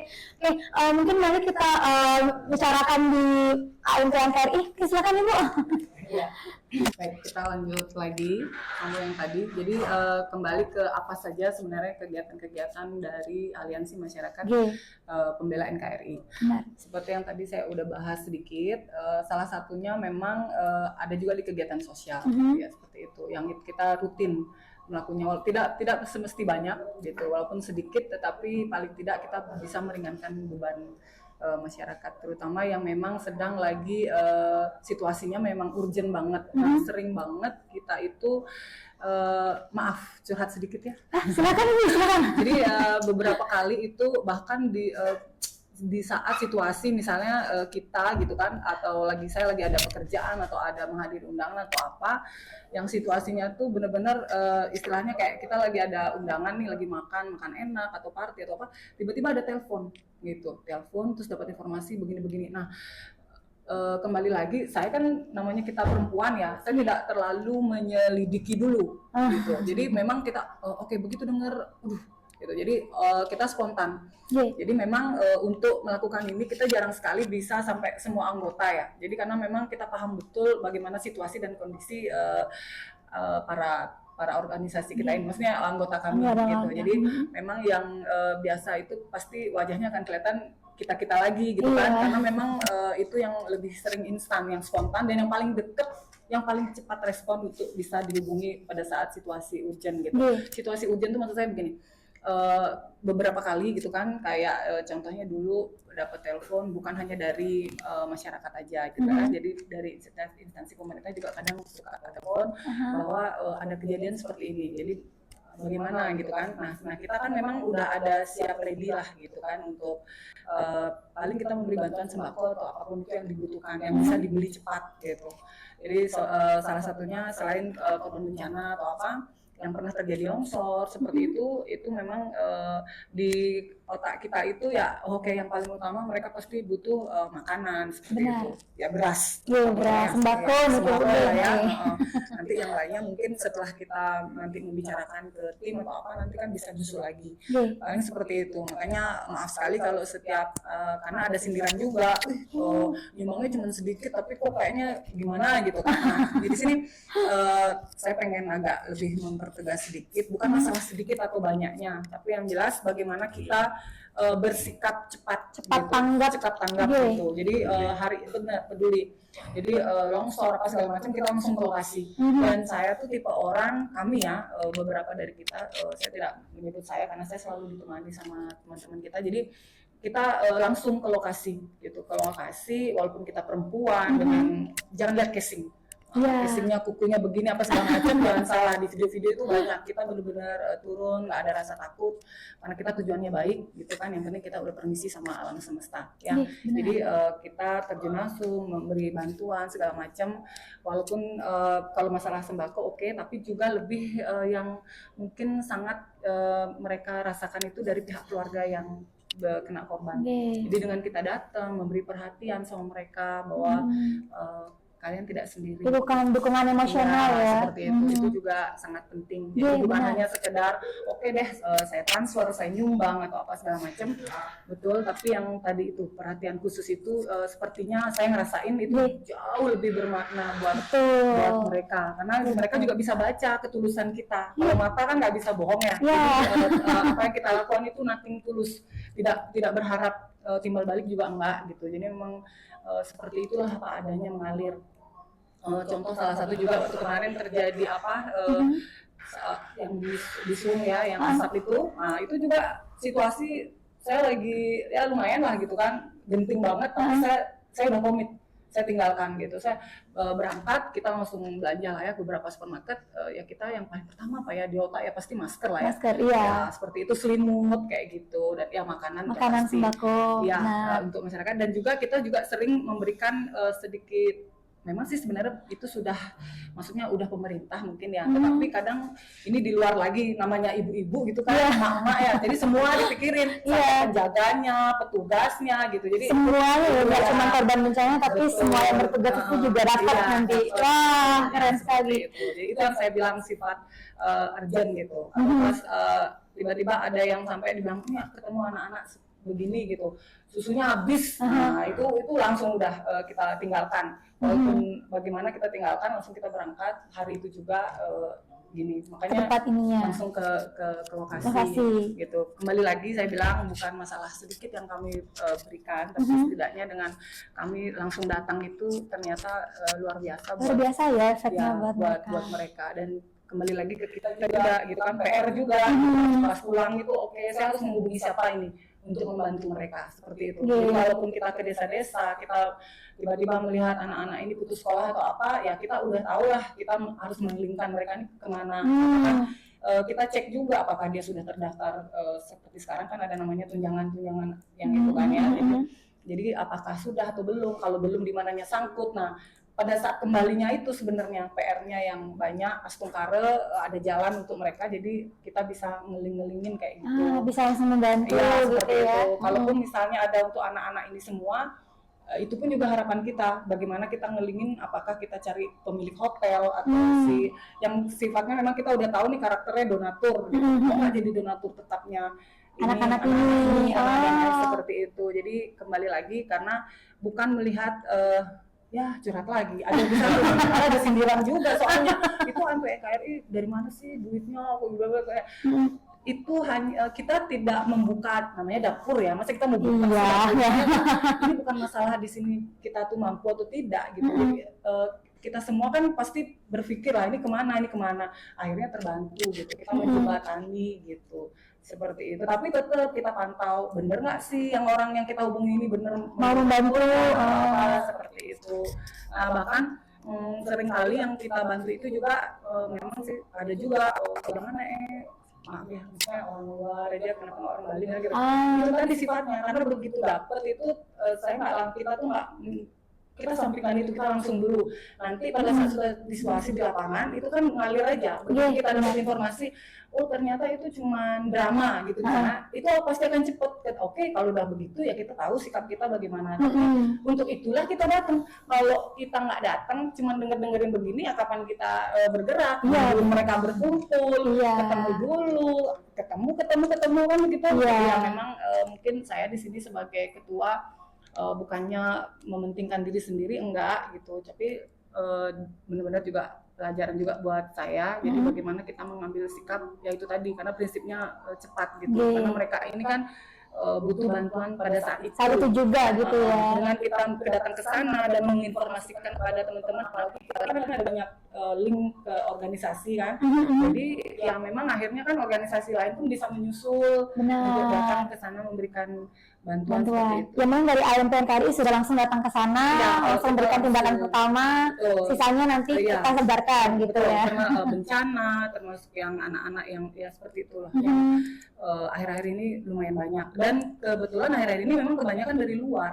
B: Oke, mungkin mari kita bicarakan di AMP NKRI. Silakan Ibu.
D: Ya, baik, kita lanjut lagi sama yang tadi. Jadi kembali ke apa saja sebenarnya kegiatan-kegiatan dari Aliansi Masyarakat Pembela NKRI.
B: Benar.
D: Seperti yang tadi saya udah bahas sedikit, salah satunya memang ada juga di kegiatan sosial, ya seperti itu, yang kita rutin melakukannya, tidak semesti banyak gitu, walaupun sedikit, tetapi paling tidak kita bisa meringankan beban masyarakat, terutama yang memang sedang lagi situasinya memang urgent banget. Nah, sering banget kita itu maaf curhat sedikit ya.
B: Silakan Ibu, silakan.
D: Jadi beberapa kali itu bahkan di saat situasi misalnya kita gitu kan, atau saya lagi ada pekerjaan atau ada menghadiri undangan atau apa, yang situasinya tuh benar-benar istilahnya kayak kita lagi ada undangan nih, lagi makan enak atau party atau apa, tiba-tiba ada telepon terus dapat informasi begini-begini. Nah, kembali lagi, saya kan namanya kita perempuan ya, saya tidak terlalu menyelidiki dulu gitu. Jadi memang kita oke, begitu dengar gitu. Jadi kita spontan. Jadi memang untuk melakukan ini kita jarang sekali bisa sampai semua anggota ya. Jadi karena memang kita paham betul bagaimana situasi dan kondisi para organisasi kita ini, maksudnya anggota kami gitu. Jadi memang yang biasa itu pasti wajahnya akan kelihatan kita lagi gitu kan, karena memang itu yang lebih sering instan, yang spontan dan yang paling deket, yang paling cepat respon untuk bisa dihubungi pada saat situasi urgent gitu. Situasi urgent itu maksud saya begini, beberapa kali gitu kan, kayak contohnya dulu dapat telepon bukan hanya dari masyarakat aja gitu kan, jadi dari instansi pemerintah juga kadang suka telepon bahwa ada kejadian seperti ini, jadi bagaimana gitu kan. Nah kita kan memang udah ada siap ready lah gitu kan, untuk paling kita memberi bantuan sembako atau apapun itu yang dibutuhkan, yang bisa dibeli cepat gitu. Jadi salah satunya selain korban bencana atau apa yang pernah terjadi longsor seperti itu memang di otak kita itu ya oke, yang paling utama mereka pasti butuh makanan seperti itu ya, beras,
B: beras, sembako
D: ya. Nanti yang lainnya mungkin setelah kita nanti membicarakan ke tim atau apa, nanti kan bisa nyusul lagi. Paling seperti itu. Makanya maaf sekali kalau setiap karena ada sindiran juga, nyumbangnya cuma sedikit tapi kok kayaknya gimana gitu kan. Nah, di sini saya pengen agak lebih mempertegas sedikit, bukan masalah sedikit atau banyaknya, tapi yang jelas bagaimana kita bersikap cepat tanggap gitu. Jadi hari itu benar peduli. Jadi longsor apa segala macam kita langsung ke lokasi. Dan saya tuh tipe orang, kami ya, beberapa dari kita, saya tidak menyebut saya karena saya selalu ditemani sama teman-teman kita. Jadi kita langsung ke lokasi gitu, walaupun kita perempuan, dengan jangan lihat casing. Casingnya, kukunya begini apa segala macam, jangan salah, di video-video itu banyak, kita benar-benar turun, nggak ada rasa takut karena kita tujuannya baik gitu kan, yang penting kita udah permisi sama alam semesta ya. Jadi kita terjun langsung memberi bantuan segala macam, walaupun kalau masalah sembako oke, tapi juga lebih yang mungkin sangat mereka rasakan itu dari pihak keluarga yang kena korban. Jadi dengan kita datang memberi perhatian sama mereka bahwa kalian tidak sendiri.
B: Dukungan emosional ya.
D: Seperti itu. Itu juga sangat penting. Jadi
B: Iya,
D: bukan
B: benar.
D: hanya sekedar oke deh saya transfer, saya nyumbang atau apa segala macam. Betul, tapi yang tadi itu perhatian khusus itu sepertinya saya ngerasain itu jauh lebih bermakna buat mereka. Karena mereka juga bisa baca ketulusan kita. Kalau mata kan nggak bisa bohong ya. Jadi, apa yang kita lakukan itu nothing tulus. Tidak berharap timbal balik juga enggak gitu. Jadi memang seperti itulah apa adanya mengalir. Contoh salah satu juga waktu kemarin terjadi yang di Zoom ya, yang asap itu, nah itu juga situasi saya lagi ya lumayan lah gitu kan, genting banget, tapi saya udah komit, saya tinggalkan gitu. Saya berangkat, kita langsung belanja lah ya beberapa supermarket, ya kita yang paling pertama apa ya di otak ya pasti masker lah ya.
B: Masker, iya.
D: Ya, seperti itu, selimut kayak gitu, dan ya makanan pasti.
B: Sembako.
D: Ya, untuk masyarakat, dan juga kita juga sering memberikan sedikit. Memang sih sebenarnya itu sudah, maksudnya udah pemerintah mungkin ya, tetapi kadang ini di luar lagi, namanya ibu-ibu gitu kan, emak-emak ya, jadi semua dipikirin, sampai penjaganya, petugasnya gitu, jadi
B: semuanya ya, nggak cuma korban bencana, tapi semua yang bertugas itu juga dapat nanti. Wah, keren sekali.
D: Jadi itu yang saya bilang sifat urgent gitu. Terus tiba-tiba ada yang sampai dibilang, ketemu anak-anak begini gitu, susunya habis, nah itu langsung udah kita tinggalkan. Walaupun bagaimana kita tinggalkan, langsung kita berangkat hari itu juga gini, makanya langsung ke lokasi gitu. Kembali lagi saya bilang bukan masalah sedikit yang kami berikan, tapi setidaknya dengan kami langsung datang itu ternyata luar biasa
B: ya efeknya
D: buat mereka. Dan kembali lagi ke kita juga gitu kan, PR juga pas pulang itu oke, saya harus menghubungi siapa ini untuk membantu mereka, seperti itu. Jadi walaupun kita ke desa-desa, kita tiba-tiba melihat anak-anak ini putus sekolah atau apa, ya kita udah tahu lah, kita harus mengelingkan mereka ini kemana. Kita cek juga apakah dia sudah terdaftar, seperti sekarang kan ada namanya tunjangan-tunjangan yang itu kan ya. Jadi apakah sudah atau belum, kalau belum di mananya sangkut. Nah, pada saat kembalinya itu sebenarnya PR-nya yang banyak, Astungkare ada jalan untuk mereka, jadi kita bisa ngeling-ngelingin kayak gitu.
B: Bisa langsung membantu gitu ya.
D: Kalaupun misalnya ada untuk anak-anak ini semua, itu pun juga harapan kita, bagaimana kita ngelingin, apakah kita cari pemilik hotel atau yang sifatnya memang kita udah tahu nih karakternya donatur, gitu. Nggak jadi donatur tetapnya
B: anak-anak ini
D: seperti itu. Jadi kembali lagi karena bukan melihat ya curhat lagi, ada sindiran juga soalnya itu NKRI dari mana sih duitnya, kayak itu hanya kita tidak membuka namanya dapur ya, masa kita mau buka ini bukan masalah di sini kita tuh mampu atau tidak gitu. Jadi kita semua kan pasti berpikir lah ini kemana, akhirnya terbantu gitu, kita menjembatani gitu, seperti itu. Tapi tetap kita pantau, bener nggak sih yang orang yang kita hubungi ini bener
B: mau membantu,
D: seperti itu. Nah, bahkan seringkali yang kita bantu itu juga memang sih ada juga bagaimana maaf ya, misalnya orang luar aja, kenapa orang Bali gitu. Itu tadi sifatnya, karena begitu dapet itu saya kita tuh nggak kita sampaikan itu, kita langsung dulu. Nanti pada saat sudah situasi di lapangan itu kan ngalir aja. Begitu kita dapat informasi, oh ternyata itu cuma drama gitu, karena itu pasti akan cepet. Oke, kalau udah begitu ya kita tahu sikap kita bagaimana. Untuk itulah kita datang. Kalau kita nggak datang, cuma dengerin begini, ya kapan kita bergerak? Belum mereka berkumpul, ketemu dulu, ketemu kan gitu. Ya memang mungkin saya di sini sebagai ketua bukannya mementingkan diri sendiri, enggak gitu, tapi benar-benar juga pelajaran juga buat saya. Jadi bagaimana kita mengambil sikap, ya itu tadi, karena prinsipnya cepat gitu, karena mereka ini kan butuh bantuan pada saat itu.
B: Saat itu juga gitu ya.
D: Dengan kita datang ke sana dan menginformasikan kepada teman-teman, kita kan ada banyak link ke organisasi kan. Jadi ya memang akhirnya kan organisasi lain pun bisa menyusul untuk datang ke sana memberikan bantuan. Seperti itu.
B: Ya memang dari AMP NKRI sudah langsung datang ke sana, langsung berikan tindakan pertama, sisanya nanti kita sebarkan gitu ya.
D: Karena bencana, termasuk yang anak-anak yang ya seperti itulah. Yang akhir-akhir ini lumayan banyak, dan kebetulan akhir-akhir ini memang kebanyakan dari luar.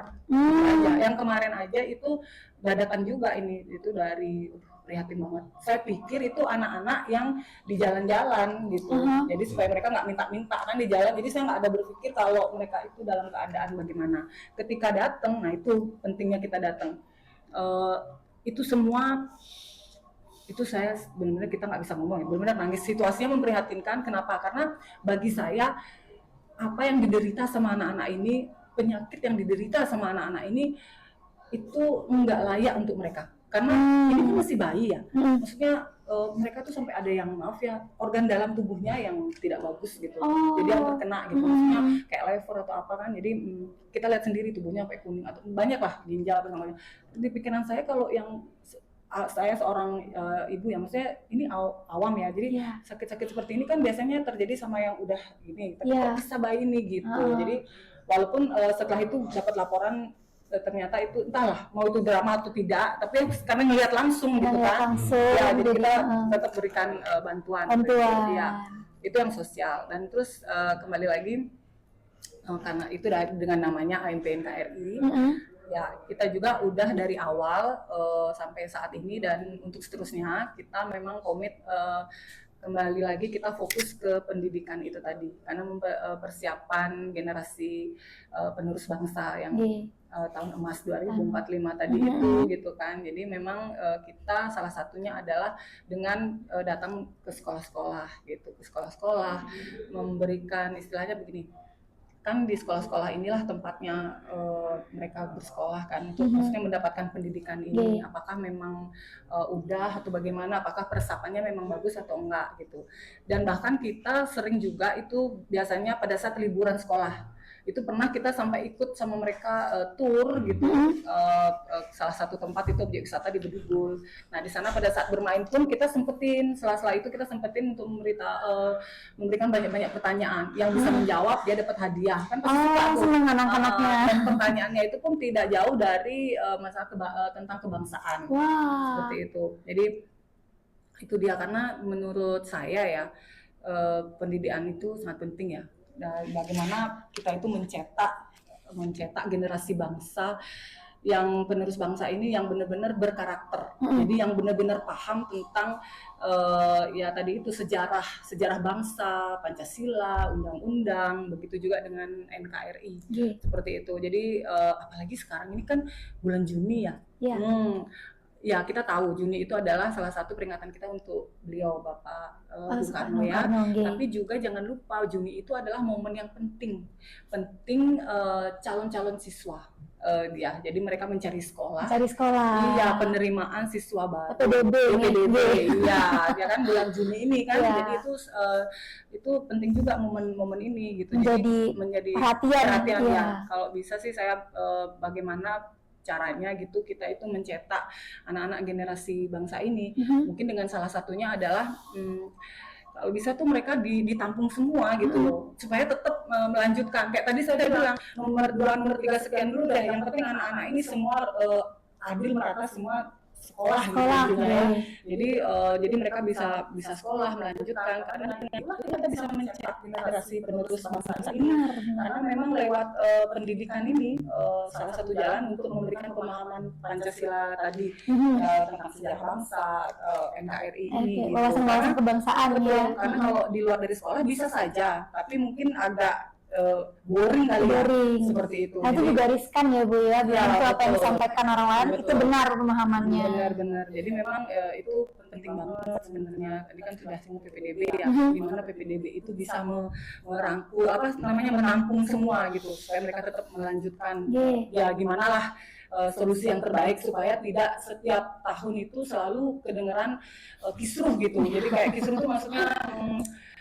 D: Yang kemarin aja itu dadakan juga ini, itu dari prihatin banget. Saya pikir itu anak-anak yang di jalan-jalan gitu, jadi supaya mereka nggak minta-minta kan di jalan. Jadi saya nggak ada berpikir kalau mereka itu dalam keadaan bagaimana. Ketika datang, nah itu pentingnya kita datang. itu semua itu saya benar-benar kita nggak bisa ngomong ya, benar-benar nangis. Situasinya memprihatinkan. Kenapa? Karena bagi saya apa yang diderita sama anak-anak ini, penyakit yang diderita sama anak-anak ini itu nggak layak untuk mereka. Karena ini kan masih bayi ya, maksudnya mereka tuh sampai ada yang maaf ya organ dalam tubuhnya yang tidak bagus gitu, jadi yang terkena gitu, maksudnya kayak liver atau apa kan. Jadi kita lihat sendiri tubuhnya sampai kuning atau banyak lah ginjal apa namanya. Di pikiran saya kalau yang saya seorang ibu ya, maksudnya ini awam ya, jadi sakit-sakit seperti ini kan biasanya terjadi sama yang udah gini, tapi kok bisa bayi nih gitu. Jadi walaupun setelah itu dapat laporan ternyata itu entahlah mau itu drama atau tidak, tapi karena ngelihat langsung gitu kan, ya jadi kita tetap berikan bantuan. Ya, itu yang sosial. Dan terus kembali lagi karena itu dengan namanya AMP NKRI, ya kita juga udah dari awal sampai saat ini dan untuk seterusnya kita memang komit kembali lagi kita fokus ke pendidikan itu tadi, karena persiapan generasi penerus bangsa yang tahun emas 2045 tadi itu gitu kan. Jadi memang kita salah satunya adalah dengan datang ke sekolah-sekolah gitu, ke sekolah-sekolah memberikan istilahnya begini, kan di sekolah-sekolah inilah tempatnya mereka bersekolah kan, untuk maksudnya mendapatkan pendidikan ini. Apakah memang udah atau bagaimana, apakah persiapannya memang bagus atau enggak gitu. Dan bahkan kita sering juga itu biasanya pada saat liburan sekolah itu pernah kita sampai ikut sama mereka tour gitu, salah satu tempat itu objek wisata di Bedugul. Nah di sana pada saat bermain pun kita sempetin, setelah itu kita sempetin untuk memberikan banyak-banyak pertanyaan yang bisa menjawab, dia dapat hadiah kan, pasti suka tuh.
B: Seneng anak-anaknya.
D: Dan pertanyaannya itu pun tidak jauh dari masalah tentang kebangsaan. Seperti itu. Jadi itu dia, karena menurut saya ya pendidikan itu sangat penting ya. Dan bagaimana kita itu mencetak generasi bangsa yang penerus bangsa ini yang benar-benar berkarakter. Jadi yang benar-benar paham tentang ya tadi itu sejarah bangsa, Pancasila, undang-undang, begitu juga dengan NKRI. Seperti itu. Jadi apalagi sekarang ini kan bulan Juni ya. Ya kita tahu Juni itu adalah salah satu peringatan kita untuk beliau Bapak Bung Karno ya. Tapi juga jangan lupa Juni itu adalah momen yang penting calon-calon siswa. Ya, jadi mereka mencari sekolah. Iya, penerimaan siswa baru. PPDB. Iya, ya kan bulan Juni ini kan. Jadi itu penting juga momen ini gitu. Menjadi perhatian ya. Kalau bisa sih saya bagaimana caranya gitu kita itu mencetak anak-anak generasi bangsa ini. Mungkin dengan salah satunya adalah kalau bisa tuh mereka ditampung semua gitu loh, supaya tetap melanjutkan. Kayak tadi saya udah bilang nomor 2, nomor 3 sekian dulu deh. Yang penting anak-anak ini semua adil merata semua sekolah gitu ya. Jadi mereka bisa sekolah melanjutkan, karena kita bisa mencetak generasi penerus bangsa ini. Karena memang lewat pendidikan ini salah satu jalan untuk memberikan pemahaman Pancasila tadi, tentang sejarah bangsa, NKRI ini.
B: Wawasan kebangsaan.
D: Karena kalau di luar dari sekolah bisa saja, tapi mungkin agak boring kali ya, seperti itu.
B: Nah, itu juga riskan ya Bu ya, itu apa yang disampaikan orang lain itu benar pemahamannya.
D: Benar. Jadi memang itu penting banget sebenarnya. Tadi kan sudah singgung PPDB ya, di mana PPDB itu bisa merangkul menampung semua gitu, supaya mereka tetap melanjutkan. Ya gimana lah solusi yang terbaik supaya tidak setiap tahun itu selalu kedengeran kisruh gitu. Jadi kayak kisruh itu maksudnya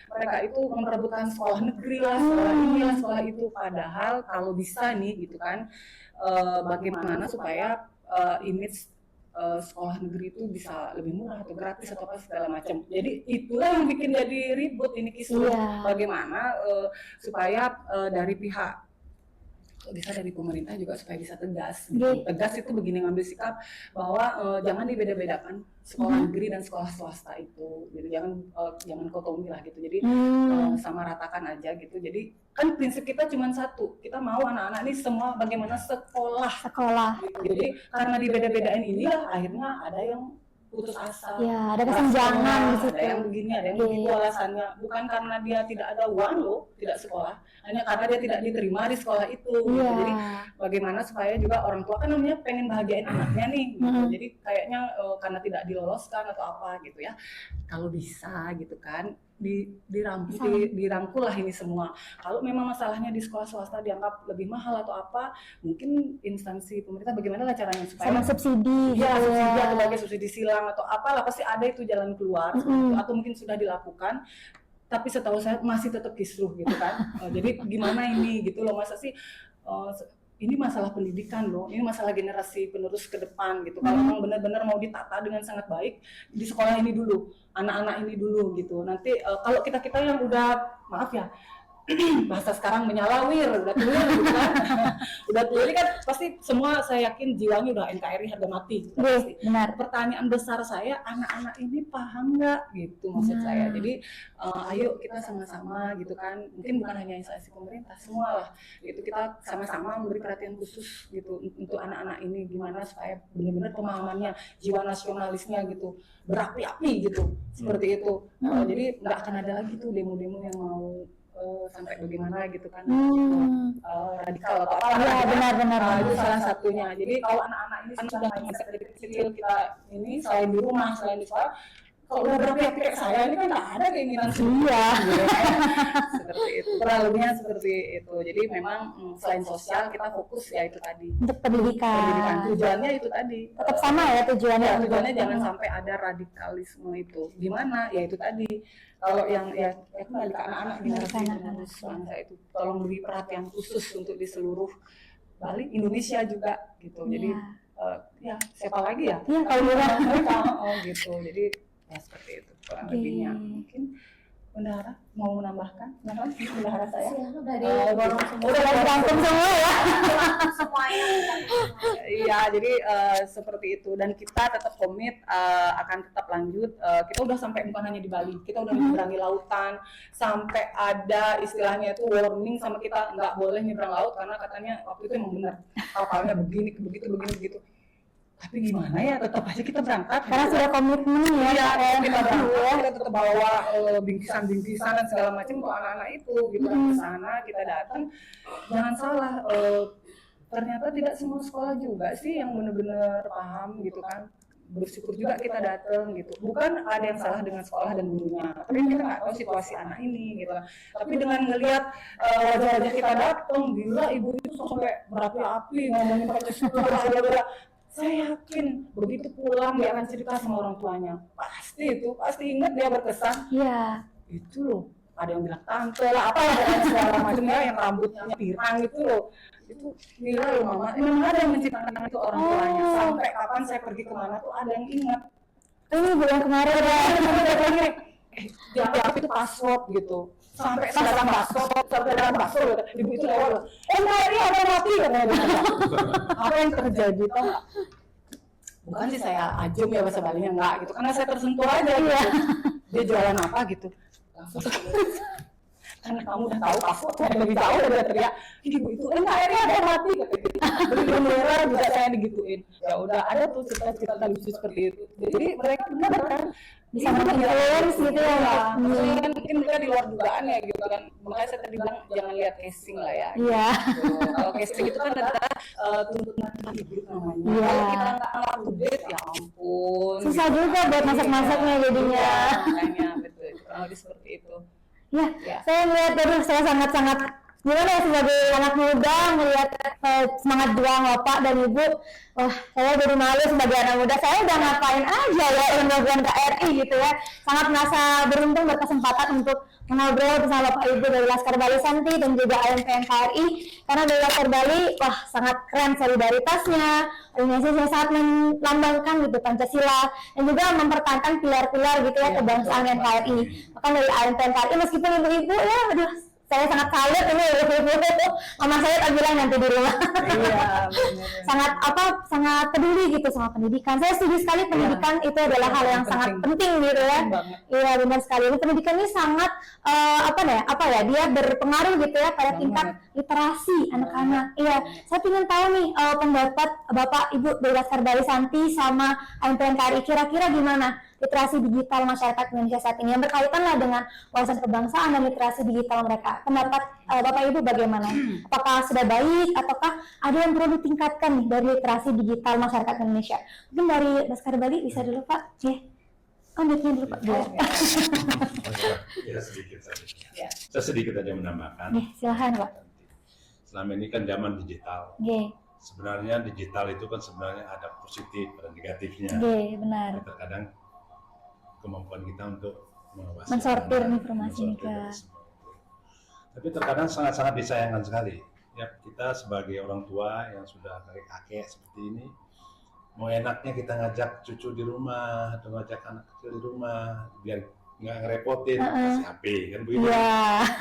D: mereka itu memperebutkan sekolah negeri lah, sekolah ini lah, sekolah itu. Padahal kalau bisa nih gitu kan, bagaimana supaya image sekolah negeri itu bisa lebih murah atau gratis atau apa segala macam. Jadi itulah yang bikin jadi ribut ini kisruh. Bagaimana supaya dari pihak bisa dari pemerintah juga supaya bisa tegas. Tegas itu begini, ngambil sikap bahwa jangan dibeda-bedakan sekolah negeri dan sekolah swasta itu. Gitu. Jangan kotomi lah gitu. Jadi sama ratakan aja gitu. Jadi kan prinsip kita cuma satu. Kita mau anak-anak ini semua bagaimana sekolah. Gitu. Jadi karena dibeda-bedain inilah akhirnya ada yang putus asa.
B: Ya, ada kesenjangan di situ.
D: Ada yang begini, ada yang begitu alasannya. Bukan karena dia tidak ada uang loh, tidak sekolah. Hanya karena dia tidak diterima di sekolah itu. Gitu.
B: Iya.
D: Jadi bagaimana supaya juga orang tua kan namanya pengen bahagiain anaknya nih. Gitu. Jadi kayaknya karena tidak diloloskan atau apa gitu ya. Kalau bisa gitu kan, dirangkul lah ini semua. Kalau memang masalahnya di sekolah swasta dianggap lebih mahal atau apa, mungkin instansi pemerintah bagaimana lah caranya supaya
B: Sama subsidi.
D: ya
B: gitu
D: subsidi
B: ya.
D: atau bagi subsidi silang atau apalah, pasti ada itu jalan keluar seperti itu. Atau mungkin sudah dilakukan tapi setahu saya masih tetap kisruh gitu kan. Jadi gimana ini gitu loh, masa sih ini masalah pendidikan loh, ini masalah generasi penerus ke depan gitu. Kalau memang benar-benar mau ditata dengan sangat baik di sekolah ini dulu, anak-anak ini dulu gitu. Nanti kalau kita yang udah maaf ya bahasa sekarang menyalawir, udah tua gitu kan. Udah tua ini kan pasti semua saya yakin jiwanya udah NKRI harga mati. Gitu, pasti.
B: Benar.
D: Pertanyaan besar saya, anak-anak ini paham nggak gitu maksud saya. Jadi ayo kita sama-sama gitu kan, mungkin bukan hanya instansi pemerintah, semua lah gitu, kita sama-sama memberi perhatian khusus gitu untuk anak-anak ini, gimana supaya benar-benar pemahamannya, jiwa nasionalisnya gitu berapi-api gitu, seperti itu. Jadi nggak akan ada lagi tuh demo-demo yang mau sampai bagaimana gitu kan, radikal atau apa.
B: Ya, benar-benar.
D: Itu salah satunya. Jadi kalau anak-anak ini sudah mindset dari kecil, kita ini selain di rumah, selain di sekolah, kalau udah berapi-api kayak saya ini kan nggak ada keinginan seperti itu. Kurang lebihnya seperti itu. Jadi memang selain sosial kita fokus ya itu tadi.
B: Untuk pendidikan.
D: Tujuannya itu tadi.
B: Tetap sama ya tujuannya.
D: Ya, tujuannya jangan sampai ada radikalisme itu. Di mana? Ya itu tadi. Kalau yang ya kembali ke anak-anak generasi penerus bangsa itu, tolong beri perhatian khusus untuk di seluruh Bali, Indonesia juga gitu. Jadi ya siapa lagi ya?
B: Iya, kalau
D: mereka gitu. Jadi ya seperti itu kurang lebihnya. Mungkin Bendahara mau menambahkan? Bendahara saya.
B: Udah rangkum semua ya.
D: Iya, jadi seperti itu, dan kita tetap komit akan tetap lanjut. Kita udah sampai bukan hanya di Bali, kita udah menyeberangi lautan, sampai ada istilahnya itu warning sama kita nggak boleh nyebrang laut karena katanya waktu itu emang benar kapalnya begini begitu. Tapi gimana ya, tetap aja kita berangkat
B: Karena sudah komitmen ya.
D: Iya, kita berangkat, kita tetap bawa bingkisan dan segala macam untuk anak-anak itu gitu kan, ke sana kita datang. Jangan salah, ternyata tidak semua sekolah juga sih yang benar-benar paham gitu kan. Bersyukur juga kita datang gitu. Bukan ada yang salah dengan sekolah dan gurunya, tapi kita nggak tahu situasi anak ini gitu. Tapi dengan ngelihat wajah-wajah kita datang, gila ibu itu sampai berapi-api ngomongin Pancasila. Saya yakin begitu pulang dia akan cerita sama orang tuanya. Pasti ingat, dia berkesan.
B: Iya.
D: Itu loh, ada yang bilang tante lah, apa dan segala macamnya, yang rambutnya pirang gitu loh. Itu gila loh mama. Memang ada yang menciptakan itu orang tuanya. Sampai kapan saya pergi kemana tuh ada yang ingat.
B: Ini bulan kemarin ya.
D: Dia itu password gitu. Sampai dalam password, ibu itu lewat. Ini ada mati katanya. Apa yang terjadi tau nggak? Bukan sih saya ajem ya bahasa Balinya, enggak gitu, karena saya tersentuh aja gitu. Dia jualan apa gitu, langsung karena kamu udah tahu passwordnya, lebih tahu udah teriak ibu itu akhirnya ada mati katanya. Bener-bener juga saya digituin. Ya udah ada tuh cerita-cerita lucu seperti itu. Jadi mereka benar kan
B: Bisa menginfluence gitu ya.
D: Mungkin mereka di luar dugaan ya gitu kan. Makanya saya tadi bilang jangan lihat casing lah ya.
B: Iya.
D: Kalau casing itu kan adalah tuntutan hidup namanya.
B: Iya.
D: Kalau kita nggak update, ya ampun.
B: Susah juga buat masak-masaknya jadinya.
D: Iya, makanya betul. Kurang lebih seperti itu.
B: Ya, saya melihat aduh saya sangat-sangat gimana ya sebagai anak muda melihat semangat juang bapak dan ibu. Wah, saya jadi malu sebagai anak muda. Saya udah ngapain aja ya lembaga KRI gitu ya. Sangat merasa beruntung berkesempatan untuk mengobrol bersama Bapak Ibu dari Laskar Bali Santi dan juga AMPN KRI. Karena dari Laskar Bali, wah sangat keren solidaritasnya. Organisasi yang sangat melambangkan gitu Pancasila dan juga mempertahankan pilar-pilar gitu ya kebangsaan NKRI. Bahkan dari AMPN KRI meskipun ibu-ibu ya aduh saya sangat salut ini mama saya tak bilang nanti di rumah.
D: Iya, benar.
B: sangat peduli gitu sama pendidikan. Saya setuju sekali pendidikan itu adalah hal yang sangat penting gitu ya.
D: Penting banget.
B: Iya benar sekali. Ini pendidikan ini sangat dia berpengaruh gitu ya pada tingkat literasi anak-anak. Iya, saya ingin tahu nih pendapat Bapak Ibu dari Laskar Balisanti sama AMP NKRI, kira-kira gimana literasi digital masyarakat Indonesia saat ini yang berkaitan lah dengan wawasan kebangsaan dan literasi digital mereka. Pendapat Bapak Ibu bagaimana? Apakah sudah baik ataukah ada yang perlu ditingkatkan nih dari literasi digital masyarakat Indonesia? Mungkin dari Laskar Bali bisa dulu Pak. Miknya dulu Pak.
E: Ya, sedikit saja.
D: Ya.
E: Saya sedikit aja menambahkan.
B: Silahkan Pak.
E: Selama ini kan zaman digital. Sebenarnya digital itu kan sebenarnya ada positif dan negatifnya.
B: Benar.
E: Terkadang kemampuan kita untuk
B: mensortir informasi
E: mensortir
B: juga.
E: dari semua itu. Tapi terkadang sangat-sangat disayangkan sekali. Ya, kita sebagai orang tua yang sudah kakek seperti ini, mau enaknya kita ngajak cucu di rumah atau ngajak anak kecil di rumah biar nggak ngerepotin kasih HP kan begitu.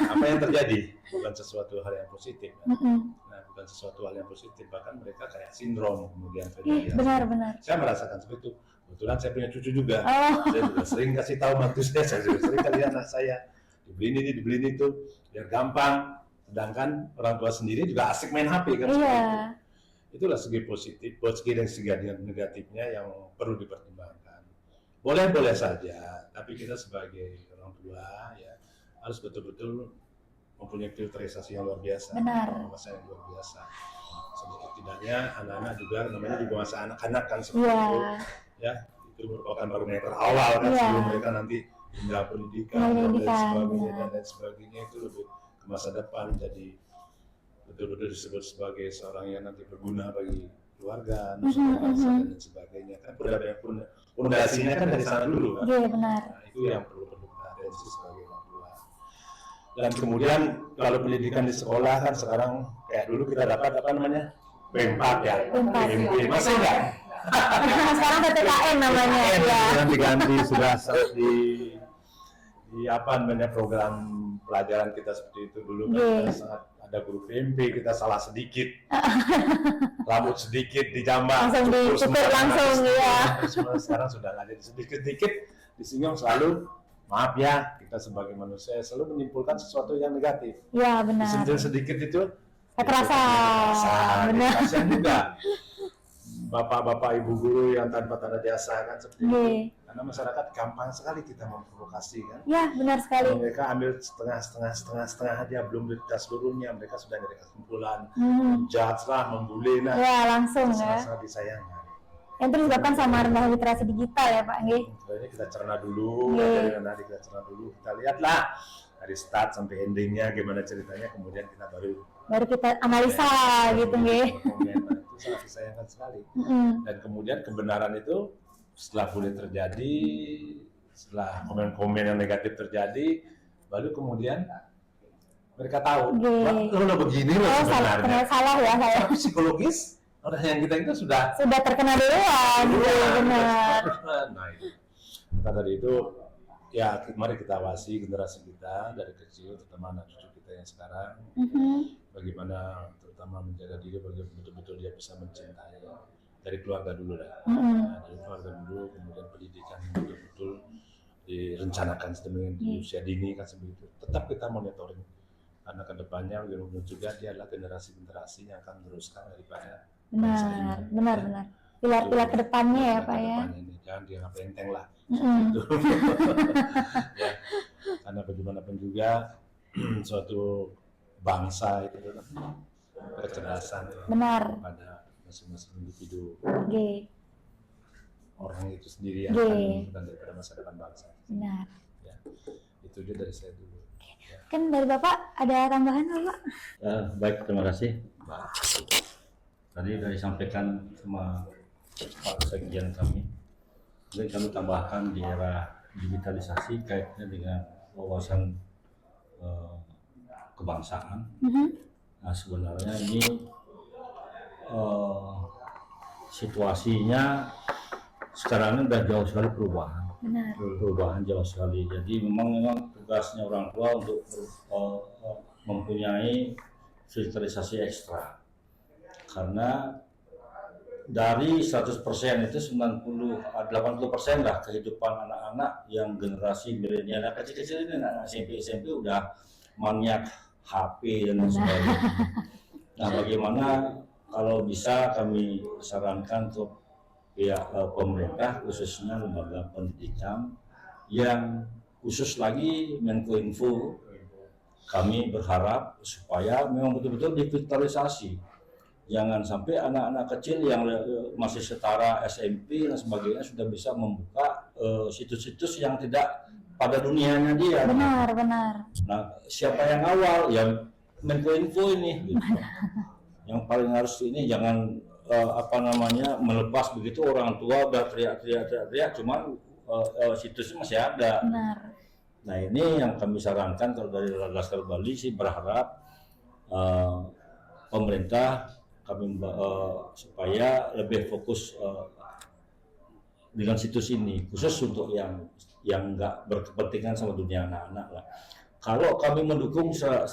E: Apa yang terjadi? Bukan sesuatu hal yang positif. Nah, bukan sesuatu hal yang positif, bahkan mereka kayak sindrom kemudian.
B: Benar.
E: Saya merasakan seperti itu. Kebetulan saya punya cucu juga. Saya juga sering kasih tahu mantu saya juga sering kasih anak saya dibeli ini, dibeli itu, biar gampang. Sedangkan orang tua sendiri juga asik main HP kan. Itulah segi positif, segi dan segi negatifnya yang perlu dipertimbangkan. Boleh-boleh saja, tapi kita sebagai orang tua ya harus betul-betul mempunyai filterisasi yang luar biasa, pengawasan yang luar biasa. Setidaknya anak-anak juga namanya juga masa anak-anak kan seperti itu, ya itu merupakan barometer awal kan sebelum mereka nanti hingga pendidikan dan lain sebagainya itu lebih ke masa depan, jadi betul-betul disebut sebagai seorang yang nanti berguna bagi keluarga, nusa bangsa dan lain sebagainya kan pondasinya kan dari sana dulu kan.
B: Benar.
E: Nah, itu yang perlu kita atensi sebagai orang tua. Dan kemudian kalau pendidikan di sekolah kan sekarang kayak dulu kita dapat apa namanya P4 ya, PMP masih enggak?
B: Sekarang PPKN namanya.
E: Yang diganti sudah di apa namanya program pelajaran kita seperti itu dulu kan sangat ada guru PMP, kita salah sedikit, rambut sedikit dijambak,
B: langsung dicukur langsung ya.
E: Sekarang sudah nggak ada sedikit-sedikit disinggung selalu, maaf ya, kita sebagai manusia selalu menyimpulkan sesuatu yang negatif.
B: Iya benar.
E: Disentil sedikit itu
B: kekerasan, benar.
E: Kasihan juga. Bapak-bapak ibu guru yang tanpa tanda jasa kan seperti itu. Karena masyarakat gampang sekali kita memprovokasi kan.
B: Ya benar sekali.
E: Mereka ambil setengah aja, belum dikasih seluruhnya, mereka sudah dari kesimpulan, judge lah, membuli lah.
B: Ya langsung ya.
E: Sangat disayangkan.
B: Yang itu disebabkan sama rendah literasi digital ya Pak.
E: Ini kita cerna dulu, kita lihatlah dari start sampai endingnya gimana ceritanya, kemudian kita baru kita analisa
B: gitu
E: itu sangat disayangkan sekali. Dan kemudian kebenaran itu setelah boleh terjadi, setelah komen-komen yang negatif terjadi, baru kemudian mereka tahu, lo begini loh sebenarnya.
B: Salah ya saya.
E: Tapi psikologis orang yang kita sudah
B: terkena duluan. Benar.
E: Nah itu. Maka dari itu ya mari kita awasi generasi kita dari kecil, terutama anak cucu kita yang sekarang, bagaimana terutama menjaga diri bagaimana betul-betul dia bisa mencintai dari keluarga dulu lah. Dari keluarga dulu, kemudian pendidikan betul-betul direncanakan sedemikian di usia dini kan seperti itu. Tetap kita monitoring karena kedepannya juga dia adalah generasi-generasi yang akan meneruskan daripada
B: benar. Pilar-pilar kedepannya ya Pak ya.
E: Jangan dianggap enteng lah. Ya, karena bagaimanapun juga suatu bangsa itu kecerdasan pada masing-masing individu. Orang itu sendiri yang akan menentukan daripada masa depan bangsa.
B: Benar.
E: Ya, itu dia dari saya dulu.
B: Kan dari Bapak ada tambahan Pak?
C: Baik, terima kasih. Tadi sudah disampaikan sama Pak Sekjen kami. Jadi kami tambahkan di era digitalisasi kaitannya dengan wawasan kebangsaan. Nah sebenarnya ini situasinya sekarang ini sudah jauh sekali perubahan. Perubahan jauh sekali. Jadi memang tugasnya orang tua untuk mempunyai filterisasi ekstra, karena dari 100% itu 80% lah kehidupan anak-anak yang generasi milenial, anak kecil-kecil ini, anak SMP udah maniak HP dan sebagainya. Nah, bagaimana kalau bisa kami sarankan ke pihak pemerintah, khususnya lembaga pendidikan yang khusus lagi Menkominfo, kami berharap supaya memang betul-betul difilterisasi. Jangan sampai anak-anak kecil yang masih setara SMP dan sebagainya sudah bisa membuka situs-situs yang tidak pada dunianya dia.
B: Benar.
C: Nah, siapa yang awal? Ya Menkominfo ini. Gitu. Yang paling harus ini jangan melepas begitu orang tua udah teriak, cuman situsnya masih ada.
B: Benar.
C: Nah, ini yang kami sarankan kalau dari Laskar Bali sih berharap pemerintah kami supaya lebih fokus dengan situs ini, khusus untuk yang nggak berkepentingan sama dunia anak-anak lah. Kalau kami mendukung 100%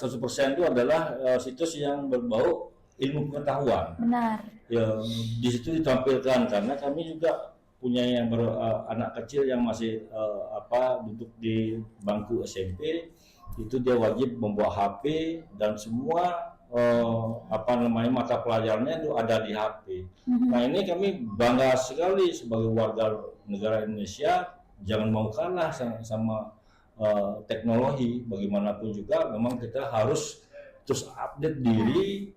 C: itu adalah situs yang berbau ilmu pengetahuan.
B: Benar.
C: Ya, di situ ditampilkan karena kami juga punya yang anak kecil yang masih duduk di bangku SMP, itu dia wajib membawa HP dan semua mata pelajarannya itu ada di HP. Nah, ini kami bangga sekali sebagai warga negara Indonesia, jangan mau kalah sama teknologi. Bagaimanapun juga memang kita harus terus update diri,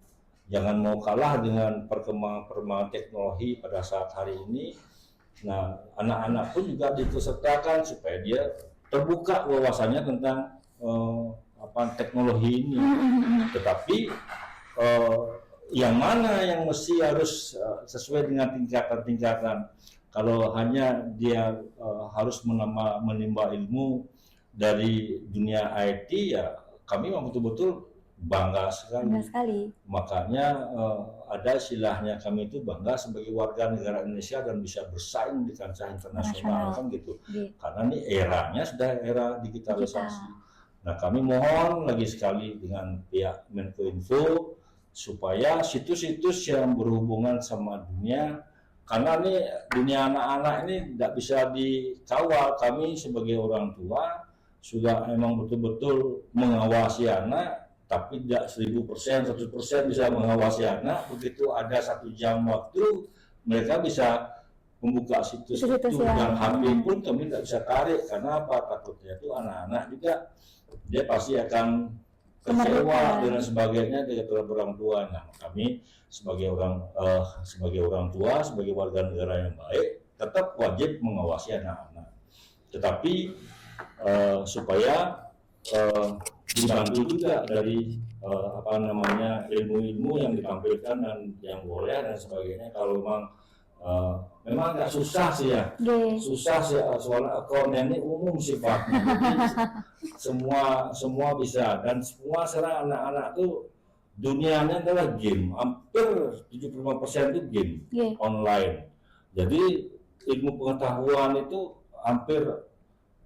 C: jangan mau kalah dengan perkembangan teknologi pada saat hari ini. Nah, anak-anak pun juga diikutsertakan supaya dia terbuka wawasannya tentang teknologi ini. Tetapi yang mana yang mesti harus sesuai dengan tingkatan-tingkatan. Kalau hanya dia harus menimba ilmu dari dunia IT, ya kami memang betul-betul bangga sekali. Makanya ada istilahnya, kami itu bangga sebagai warga negara Indonesia dan bisa bersaing di kancah internasional kan gitu. Karena ini eranya sudah era digitalisasi. Nah, kami mohon lagi sekali dengan pihak Menkominfo supaya situs-situs yang berhubungan sama dunia, karena ini dunia anak-anak ini tidak bisa dikawal. Kami sebagai orang tua sudah memang betul-betul mengawasi anak, tapi tidak 1000%, 100% bisa mengawasi anak. Begitu ada 1 jam waktu, mereka bisa membuka situs itu, dan HP pun kami tidak bisa tarik. Karena apa? Takutnya itu anak-anak juga dia pasti akan kecewa dan sebagainya dari orang tua. Nah, kami sebagai orang tua, sebagai warga negara yang baik, tetap wajib mengawasi anak-anak. Tetapi supaya dibantu juga dari ilmu-ilmu yang ditampilkan dan yang boleh dan sebagainya. Kalau memang agak susah sih ya, soalnya akunnya ini umum sifatnya. semua bisa, dan semua sekarang anak-anak tuh dunianya adalah game. Hampir 75% itu game online. Jadi ilmu pengetahuan itu hampir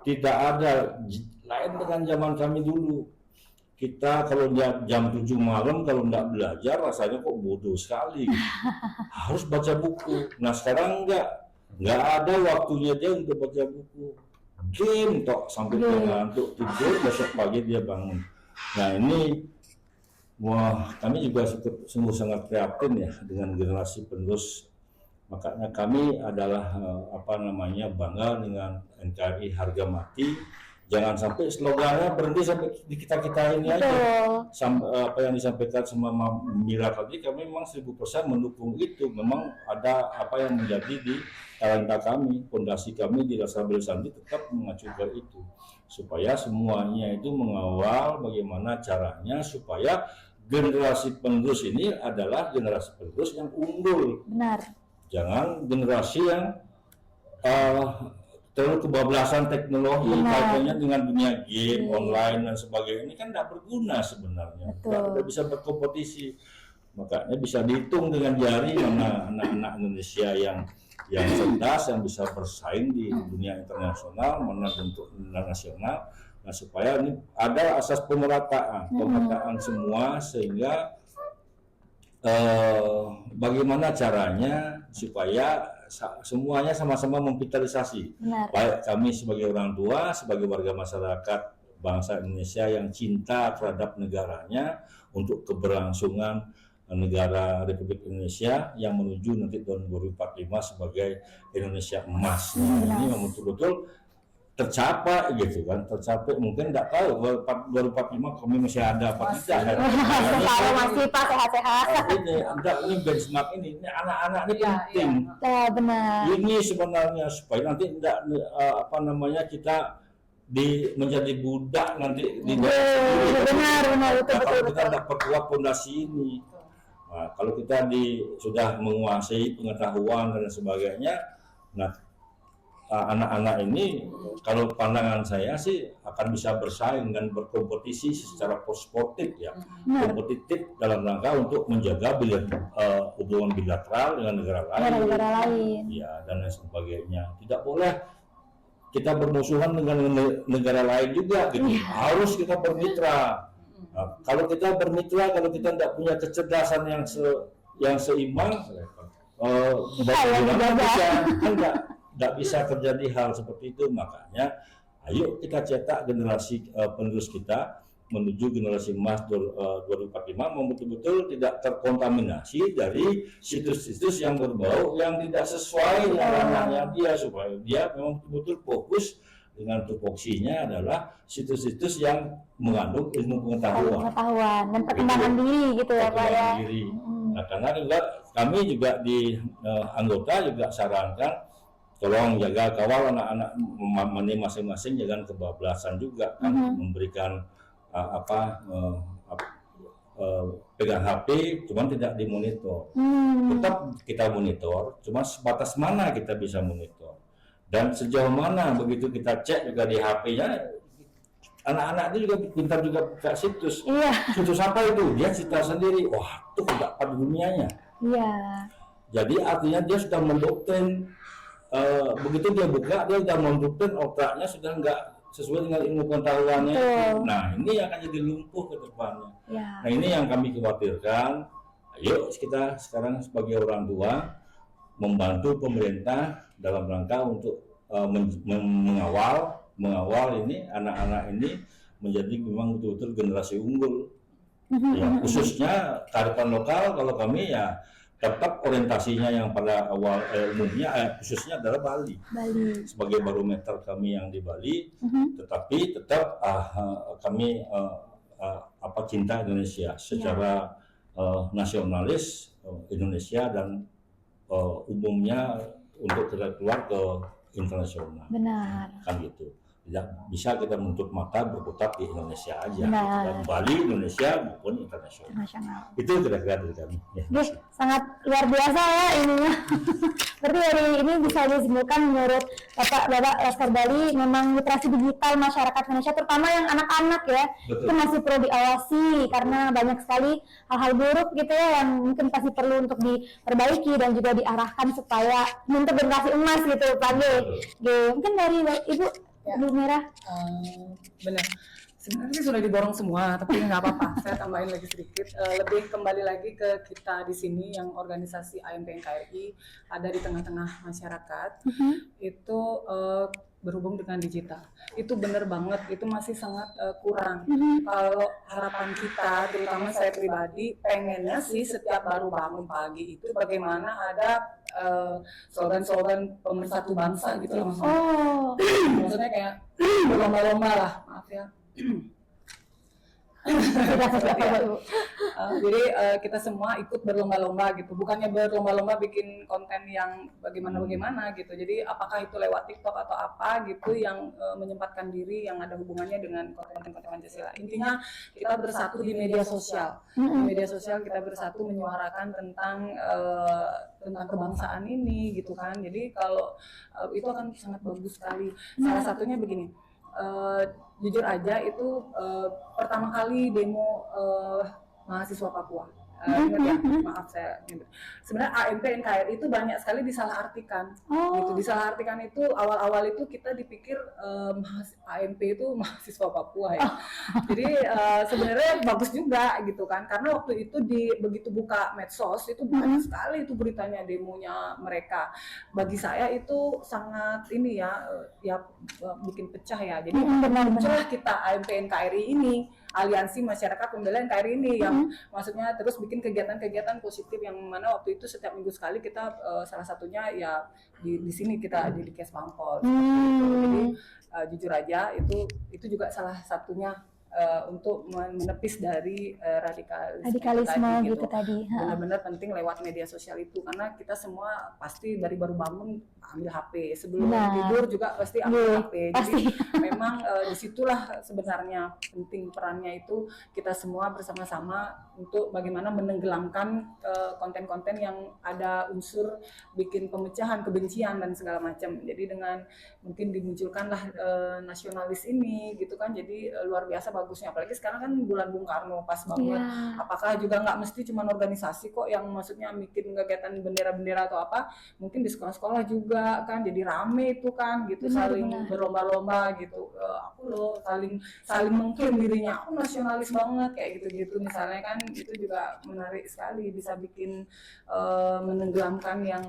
C: tidak ada, lain dengan zaman kami dulu. Kita kalau jam 7 malam kalau nggak belajar rasanya kok bodoh sekali. Harus baca buku. Nah, sekarang nggak ada waktunya dia untuk baca buku. Game tok sampai dia ngantuk, tidur, besok pagi dia bangun. Nah, ini kami juga sungguh sangat prihatin ya dengan generasi penerus. Makanya kami adalah bangga dengan NKRI harga mati. Jangan sampai slogannya berhenti sampai di kita ini aja. Apa yang disampaikan sama Mira tadi, kami memang 1000% mendukung itu. Memang ada apa yang menjadi di talenta kami, fondasi kami di Laskar Bali Sandi tetap mengacu ke itu. Supaya semuanya itu mengawal bagaimana caranya supaya generasi penerus ini adalah generasi penerus yang unggul.
B: Benar.
C: Jangan generasi yang terlalu kebablasan teknologi kaitannya dengan dunia game online dan sebagainya. Ini kan tidak berguna sebenarnya, tidak bisa berkompetisi. Makanya bisa dihitung dengan jari mana anak-anak Indonesia yang cerdas, yang bisa bersaing di dunia internasional, mana bentuk nasional. Nah, Nah, supaya ini ada asas pemerataan semua sehingga bagaimana caranya supaya semuanya sama-sama memvitalisasi.
B: Benar.
C: Baik kami sebagai orang tua, sebagai warga masyarakat bangsa Indonesia yang cinta terhadap negaranya untuk keberlangsungan negara Republik Indonesia yang menuju nanti tahun 2045 sebagai Indonesia emas. Nah, ini memang betul-betul tercapai gitu kan, tercapai mungkin tidak tahu 2045 kami masih ada apa tidak.
B: Kalau masih Pak sehat-sehat.
C: Ini benchmark ini anak-anak ini penting.
B: Benar.
C: Ini sebenarnya supaya nanti tidak kita menjadi budak nanti di
B: Benar
C: kalau
B: betul.
C: kita tidak perkuat fondasi ini. Nah, kalau kita sudah menguasai pengetahuan dan sebagainya, nah anak-anak ini kalau pandangan saya sih akan bisa bersaing dan berkompetisi secara sportif ya, kompetitif dalam rangka untuk menjaga hubungan bilateral dengan negara lain, ya dan lain sebagainya. Tidak boleh kita bermusuhan dengan negara lain juga gitu. Harus kita bermitra. Nah, kalau kita bermitra, kalau kita tidak punya kecerdasan yang seimbang, nggak bisa terjadi hal seperti itu. Makanya ayo kita cetak generasi penerus kita menuju generasi emas 2045 betul-betul tidak terkontaminasi dari situs-situs yang berbau yang tidak sesuai dengan ranahnya dia, supaya dia memang betul-betul fokus dengan tupoksinya adalah situs-situs yang mengandung ilmu pengetahuan
B: Dan perkembangan diri gitu ya Pak ya.
C: Nah, karena juga kami juga di anggota juga sarankan tolong jaga kawal anak-anak masing-masing jangan kebablasan juga kan, memberikan pegang HP cuman tidak dimonitor. Tetap kita monitor, cuma sebatas mana kita bisa monitor dan sejauh mana begitu kita cek juga di HP-nya. Anak-anak itu juga pintar juga buka situs. Situs apa itu? Dia cerita sendiri. Wah, itu tidak pada dunianya. Jadi artinya dia sudah mendoktrin. Begitu dia buka, dia sudah mendoktrin, otaknya sudah enggak sesuai dengan ilmu pengetahuannya. Nah, ini akan jadi lumpuh ke depannya. Nah, ini yang kami khawatirkan. Ayo kita sekarang sebagai orang tua membantu pemerintah dalam rangka untuk mengawal ini anak-anak ini menjadi memang betul-betul generasi unggul. Ya, khususnya kearifan lokal kalau kami ya tetap orientasinya yang pada awal umumnya khususnya adalah Bali. Sebagai barometer kami yang di Bali, tetapi tetap kami cinta Indonesia secara nasionalis Indonesia dan umumnya untuk kita keluar ke internasional.
B: Benar.
C: Kan gitu. Tidak bisa kita menutup mata berkutat di Indonesia aja.
B: Benar.
C: Dan Bali, Indonesia maupun internasional. Itu kira-kira dari kami. Ya.
B: Sangat luar biasa ya ininya. Berarti dari ini bisa disimpulkan menurut Bapak Laskar Bali memang literasi digital masyarakat Indonesia terutama yang anak-anak ya.
C: Betul.
B: Itu masih perlu diawasi karena banyak sekali hal-hal buruk gitu ya yang mungkin pasti perlu untuk diperbaiki dan juga diarahkan supaya untuk generasi emas gitu Pak G. Mungkin dari Ibu Bu Merah.
D: Benar. Sebenarnya sih sudah diborong semua, tapi nggak apa-apa. Saya tambahin lagi sedikit. Lebih kembali lagi ke kita di sini yang organisasi AMP NKRI ada di tengah-tengah masyarakat. Itu berhubung dengan digital. Itu benar banget. Itu masih sangat kurang. Kalau harapan kita, terutama saya pribadi, pengennya sih setiap baru bangun pagi itu bagaimana ada slogan-slogan pemersatu bangsa gitu loh maksudnya. Maksudnya kayak berlomba-lomba lah, maaf ya. Jadi kita semua ikut berlomba-lomba gitu, bukannya berlomba-lomba bikin konten yang bagaimana gitu. Jadi apakah itu lewat TikTok atau apa gitu yang menyempatkan diri yang ada hubungannya dengan konten-konten Pancasila. Intinya kita bersatu di media sosial. Di media sosial kita bersatu menyuarakan tentang kebangsaan ini gitu kan. Jadi kalau itu akan sangat bagus sekali. Salah satunya begini. Jujur aja itu pertama kali demo mahasiswa Papua ingat ya, maaf saya. Sebenarnya AMP NKRI itu banyak sekali disalahartikan. Gitu. Disalahartikan itu awal-awal itu kita dipikir AMP itu mahasiswa Papua ya. Jadi sebenarnya bagus juga gitu kan, karena waktu itu begitu buka medsos itu banyak sekali itu beritanya, demonya mereka. Bagi saya itu sangat ini ya bikin pecah ya. Jadi muncullah kita AMP NKRI ini, Aliansi Masyarakat Pembela NKRI ini, yang maksudnya terus bikin kegiatan-kegiatan positif yang mana waktu itu setiap minggu sekali kita salah satunya ya di sini kita di Kes Bangpol. Jadi jujur aja itu juga salah satunya untuk menepis dari radikalisme
B: gitu tadi.
D: Benar-benar penting lewat media sosial itu, karena kita semua pasti dari baru bangun ambil HP, sebelum tidur juga pasti ambil HP. Jadi memang disitulah sebenarnya penting perannya itu, kita semua bersama-sama untuk bagaimana menenggelamkan konten-konten yang ada unsur bikin pemecahan, kebencian dan segala macam. Jadi dengan mungkin dimunculkanlah nasionalis ini gitu kan, jadi luar biasa bagusnya. Apalagi sekarang kan bulan Bung Karno pas banget. Apakah juga nggak mesti cuma organisasi kok yang maksudnya bikin kegiatan bendera-bendera atau apa, mungkin di sekolah-sekolah juga kan jadi rame itu kan gitu, saling berlomba-lomba gitu. Aku loh saling mengklaim dirinya aku nasionalis banget kayak gitu-gitu misalnya kan, itu juga menarik sekali, bisa bikin menenggelamkan yang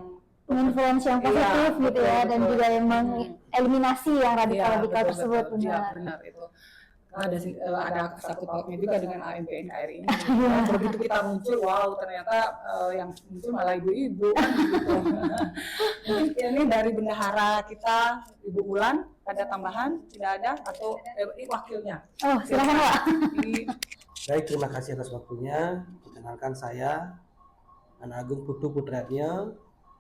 B: influence yang positif gitu ya, dan juga yang mengeliminasi yang radikal-radikal tersebut.
D: Benar itu. Ada satu pautnya juga dengan AMP NKRI ini. Begitu kita muncul, wow ternyata yang muncul malah ibu-ibu kan gitu. Mungkin ini dari bendahara kita Ibu Ulan, ada tambahan? Tidak ada? Atau wakilnya?
B: Oh silakan Pak.
F: Baik, terima kasih atas waktunya. Perkenalkan saya Anak Agung Putu Putranya,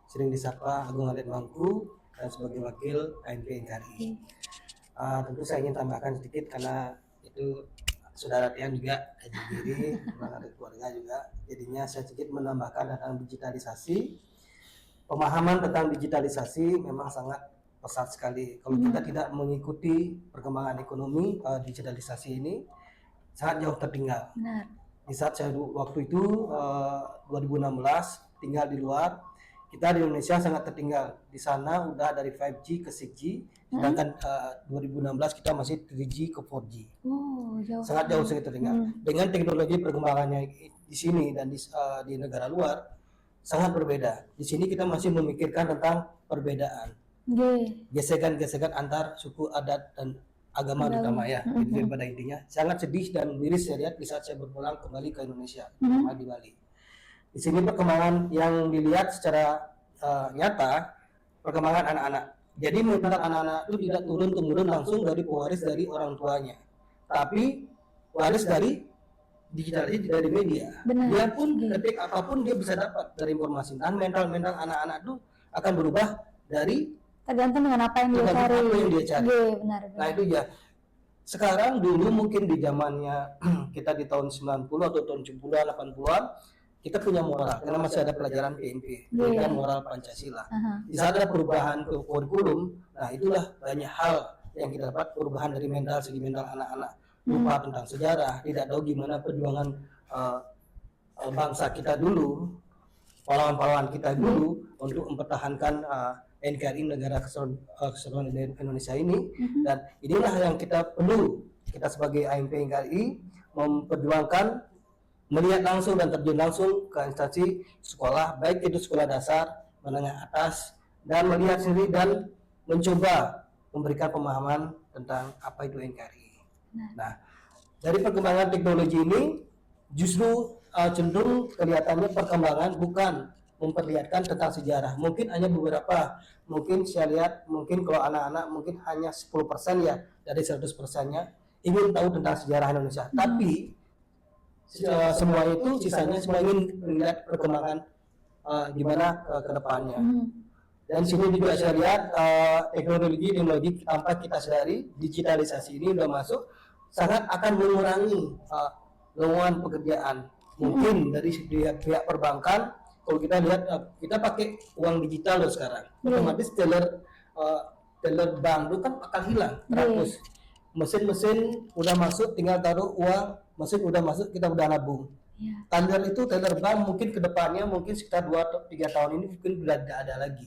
F: sering disapa Agung Alit Mangku, dan sebagai wakil AMP NKRI. Tentu saya ingin tambahkan sedikit karena itu saudara Tian juga diri, ada keluarga juga. Jadinya saya sedikit menambahkan tentang digitalisasi. Pemahaman tentang digitalisasi memang sangat pesat sekali. Kalau kita tidak mengikuti perkembangan ekonomi, digitalisasi ini sangat jauh tertinggal. Di saat saya waktu itu 2016 tinggal di luar, kita di Indonesia sangat tertinggal. Di sana udah dari 5G ke 6G, sedangkan 2016 kita masih 3G ke 4G.
B: Jauh.
F: Sangat jauh sekali tertinggal. Dengan teknologi perkembangannya di sini dan di negara luar sangat berbeda. Di sini kita masih memikirkan tentang perbedaan, gesekan-gesekan antar suku, adat dan agama terutama ya. Itu pada intinya sangat sedih dan miris saya lihat di saat saya berpulang kembali ke Indonesia, di Bali. Di sini perkembangan yang dilihat secara nyata, perkembangan anak-anak. Jadi mental anak-anak itu tidak turun-temurun langsung dari pewaris dari orang tuanya, tapi waris dari digitalisasi dari media. Dia pun ketik apapun dia bisa dapat dari informasi. Dan mental anak-anak itu akan berubah dari
B: tergantung dengan apa yang dia cari.
F: Benar. Nah itu ya. Sekarang dulu mungkin di zamannya kita di tahun 90 atau tahun 70-an 80-an kita punya moral karena masih ada pelajaran PNP, pendidikan moral Pancasila. Di saat ada perubahan ke kurikulum, nah itulah banyak hal yang kita dapat, perubahan dari segi mental anak-anak, lupa tentang sejarah, tidak tahu gimana perjuangan bangsa kita dulu, pahlawan-pahlawan kita dulu untuk mempertahankan NKRI, negara kesatuan Indonesia ini. Dan inilah yang kita perlu, kita sebagai AMP NKRI memperjuangkan, melihat langsung dan terjun langsung ke instansi sekolah, baik itu sekolah dasar, menengah atas, dan melihat sendiri dan mencoba memberikan pemahaman tentang apa itu NKRI. Nah, dari perkembangan teknologi ini justru cenderung kelihatannya perkembangan bukan memperlihatkan tentang sejarah. Mungkin hanya beberapa, mungkin saya lihat, mungkin kalau anak-anak mungkin hanya 10% ya dari 100%-nya ingin tahu tentang sejarah Indonesia. Tapi semua itu sisanya semua ingin melihat perkembangan gimana ke depannya. Dan sini juga saya lihat teknologi tanpa kita sadari, digitalisasi ini udah masuk, sangat akan mengurangi lowongan pekerjaan. Mungkin dari pihak perbankan, kalau kita lihat kita pakai uang digital loh sekarang, otomatis teller bank itu kan akan hilang, terhapus. Mesin-mesin udah masuk, tinggal taruh uang, mesin udah masuk, kita udah nabung.
B: Iya.
F: Teller bank mungkin kedepannya mungkin sekitar 2 atau 3 tahun ini mungkin sudah tidak ada lagi.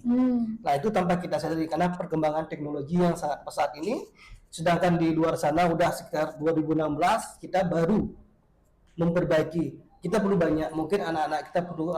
F: Nah itu tanpa kita sadari karena perkembangan teknologi yang sangat pesat ini, sedangkan di luar sana udah sekitar 2016 kita baru memperbaiki. Kita perlu banyak, mungkin anak-anak kita perlu